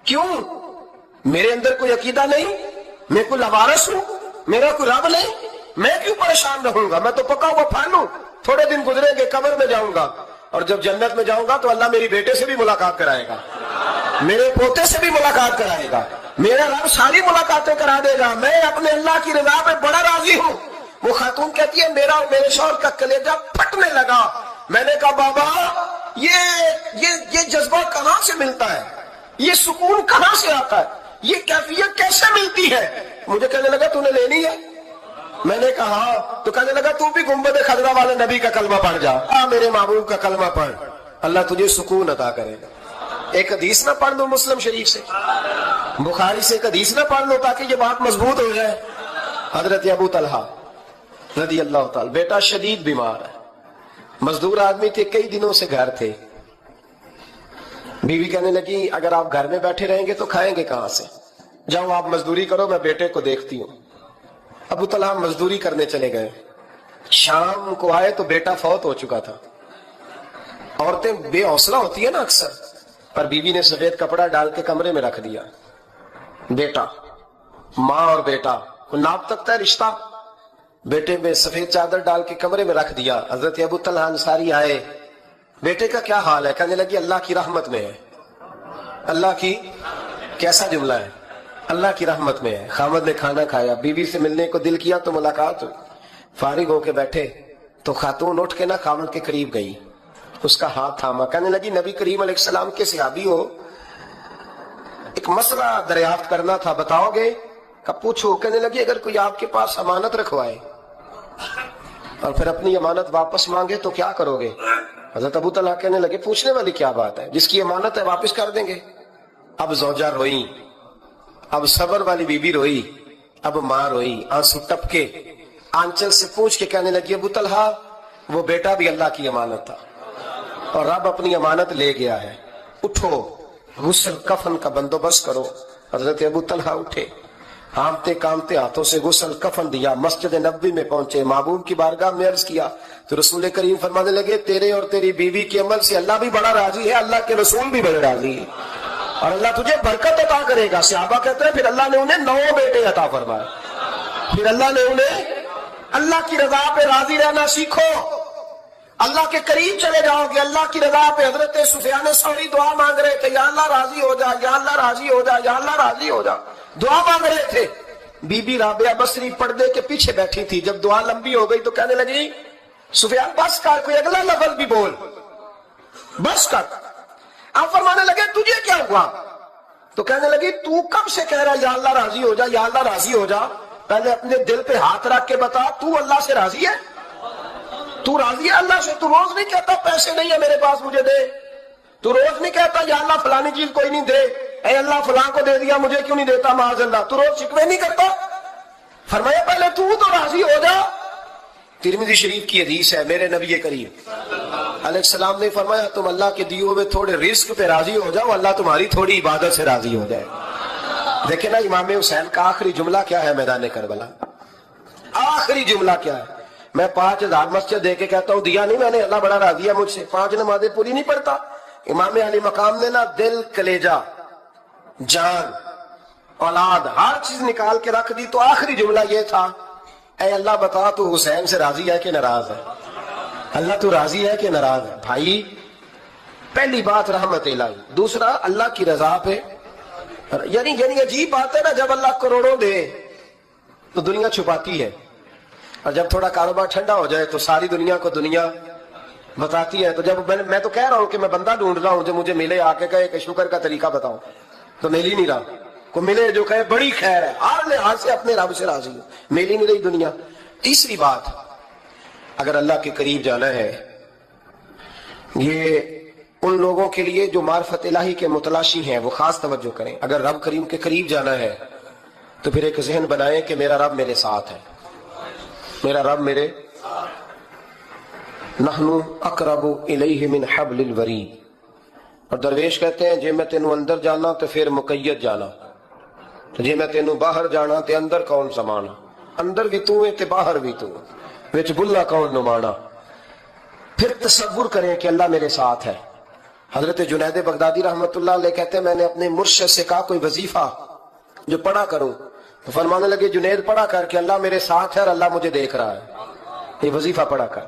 کیوں میرے اندر کوئی عقیدہ نہیں، میں کوئی لوارث ہوں، میرا کوئی رب نہیں، میں کیوں پریشان رہوں گا، میں تو پکا ہوا پھل ہوں. تھوڑے دن گزریں گے قبر میں جاؤں گا اور جب جنت میں جاؤں گا تو اللہ میری بیٹے سے بھی ملاقات کرائے گا، میرے پوتے سے بھی ملاقات کرائے گا، میرا رب ساری ملاقاتیں کرا دے گا. میں اپنے اللہ کی رضا میں بڑا راضی ہوں. وہ خاتون کہتی ہے میرا اور میرے شوہر کا کلیجہ پھٹنے لگا. میں نے کہا بابا یہ جذبہ کہاں سے ملتا ہے، یہ سکون کہاں سے آتا ہے. یہ کیفیت کیسے ملتی ہے؟ مجھے کہنے لگا تو نے لینی ہے؟ میں نے کہا تو کہنے لگا تو بھی گنبد خضرا والے نبی کا کلمہ پڑھ جا، میرے محبوب کا کلمہ پڑھ، اللہ تجھے سکون عطا کرے گا۔ ایک حدیث نہ پڑھ لو مسلم شریف سے، بخاری سے ایک حدیث نہ پڑھ لو تاکہ یہ بات مضبوط ہو جائے۔ حضرت ابو طلحہ رضی اللہ تعالی، بیٹا شدید بیمار ہے، مزدور آدمی تھے، کئی دنوں سے گھر تھے۔ بیوی کہنے لگی اگر آپ گھر میں بیٹھے رہیں گے تو کھائیں گے کہاں سے، جاؤ آپ مزدوری کرو، میں بیٹے کو دیکھتی ہوں۔ ابو طلحہ مزدوری کرنے چلے گئے، شام کو آئے تو بیٹا فوت ہو چکا تھا۔ عورتیں بے حوصلہ ہوتی ہیں نا اکثر، پر بیوی نے سفید کپڑا ڈال کے کمرے میں رکھ دیا۔ بیٹا، ماں اور بیٹا کو ناپ تک ہے رشتہ، بیٹے میں سفید چادر ڈال کے کمرے میں رکھ دیا۔ حضرت ابو طلحہ انصاری آئے، بیٹے کا کیا حال ہے؟ کہنے لگی اللہ کی رحمت میں ہے۔ اللہ کی، کیسا جملہ ہے؟ اللہ کی رحمت میں ہے۔ خامد نے کھانا کھایا، بیوی سے ملنے کو دل کیا تو ملاقات ہوئی، فارغ ہو کے بیٹھے تو خاتون اٹھ کے نہ خامد کے قریب گئی، اس کا ہاتھ تھاما، کہنے لگی نبی کریم علیہ السلام کے صحابی ہو، ایک مسئلہ دریافت کرنا تھا، بتاؤ گے؟ کہ پوچھو۔ کہنے لگی اگر کوئی آپ کے پاس امانت رکھوائے اور پھر اپنی امانت واپس مانگے تو کیا کرو گے؟ حضرت ابو طلحہ کہنے لگے پوچھنے والی کیا بات ہے، جس کی امانت ہے واپس کر دیں گے۔ اب زوجہ روئی، اب صبر والی بی بی روئی، اب ماں روئی، آنسو ٹپکے، آنچل سے پوچھ کے کہنے لگی ابو طلحہ وہ بیٹا بھی اللہ کی امانت تھا اور رب اپنی امانت لے گیا ہے، اٹھو غسل کفن کا بندوبست کرو۔ حضرت ابو طلحہ اٹھے، ہامتے کامتے ہاتھوں سے غسل کفن دیا، مسجد نبوی میں پہنچے، محبوب کی بارگاہ میں عرض کیا تو رسول کریم فرمانے لگے تیرے اور تیری بیوی کے عمل سے اللہ بھی بڑا راضی ہے، اللہ کے رسول بھی بڑے راضی ہے اور اللہ تجھے برکت عطا کرے گا۔ صحابہ کہتے ہیں پھر اللہ نے انہیں 9 بیٹے عطا فرمائے، پھر اللہ نے انہیں، اللہ کی رضا پہ راضی رہنا سیکھو، اللہ کے قریب چلے جاؤ گے اللہ کی رضا پہ۔ حضرت سفیان ثوری دعا مانگ رہے تھے، یا اللہ راضی ہو جا، یا اللہ راضی ہو جا، یا اللہ راضی ہو جا، دعا مانگ رہے تھے۔ بی بی رابعہ بصری پردے کے پیچھے بیٹھی تھی، جب دعا لمبی ہو گئی تو کہنے لگی سفیان بس کر، کوئی اگلا لفظ بھی بول، بس کر۔ آپ فرمانے لگے تجھے کیا ہوا؟ تو کہنے لگی تو کب سے کہہ رہا یا اللہ راضی ہو جا، یا اللہ راضی ہو جا، پہلے اپنے دل پہ ہاتھ رکھ کے بتا تو اللہ سے راضی ہے؟ تو راضی ہے اللہ سے؟ تو روز نہیں کہتا پیسے نہیں ہے میرے پاس مجھے دے، تو روز نہیں کہتا یا اللہ فلانی چیز کوئی نہیں دے، اے اللہ فلاں کو دے دیا مجھے کیوں نہیں دیتا معاذ اللہ، تو روز شکوے نہیں کرتا؟ فرمایا پہلے تو راضی ہو جا۔ ترمذی شریف کی حدیث ہے، میرے نبی کریم علیہ السلام نے فرمایا تم اللہ کے دیے ہوئے تھوڑے رزق پہ راضی ہو جاؤ، اللہ تمہاری تھوڑی عبادت سے راضی ہو جائے۔ دیکھیں نا امام حسین کا آخری جملہ کیا ہے میدان کربلا، آخری جملہ کیا ہے؟ میں 5000 مسجد دے کے کہتا ہوں دیا نہیں میں نے، اللہ بڑا راضی ہے مجھ سے، 5 نمازیں پوری نہیں پڑھتا۔ امام علی مقام نے نا دل، کلیجہ، جان، اولاد، ہر چیز نکال کے رکھ دی، تو آخری جملہ یہ تھا اے اللہ بتا تو حسین سے راضی ہے کہ ناراض ہے؟ اللہ تو راضی ہے کہ ناراض ہے؟ بھائی پہلی بات رحمت الہی، دوسرا اللہ کی رضا پہ، یعنی عجیب بات ہے نا، جب اللہ کروڑوں دے تو دنیا چھپاتی ہے، اور جب تھوڑا کاروبار ٹھنڈا ہو جائے تو ساری دنیا کو دنیا بتاتی ہے۔ تو جب میں تو کہہ رہا ہوں کہ میں بندہ ڈھونڈ رہا ہوں جو مجھے ملے، آ کے کہے کہ شکر کا طریقہ بتاؤ، تو مل ہی نہیں رہا، کو ملے جو کہے بڑی خیر ہے، ہر لحاظ سے اپنے رب سے راضی ہو، مل ہی نہیں رہی دنیا۔ تیسری بات، اگر اللہ کے قریب جانا ہے، یہ ان لوگوں کے لیے جو معرفت الہی کے متلاشی ہیں وہ خاص توجہ کریں۔ اگر رب کریم کے قریب جانا ہے تو پھر ایک ذہن بنائیں کہ میرا رب میرے ساتھ ہے، میرا رب میرے، نحن اقرب الیہ من حبل الورید، اور درویش کہتے ہیں جے میں تینوں اندر جانا تو پھر مقید جانا، جے میں تینوں باہر جانا تے اندر کون سمانا، اندر بھی تو ہے تے باہر بھی تو، وچ بلا کون نمانا۔ پھر تصور کریں کہ اللہ میرے ساتھ ہے۔ حضرت جنید بغدادی رحمت اللہ علیہ کہتے ہیں میں نے اپنے مرشد سے کہا کوئی وظیفہ جو پڑھا کروں، تو فرمانے لگے جنید پڑھا کر کہ اللہ میرے ساتھ ہے اور اللہ مجھے دیکھ رہا ہے، یہ وظیفہ پڑھا کر۔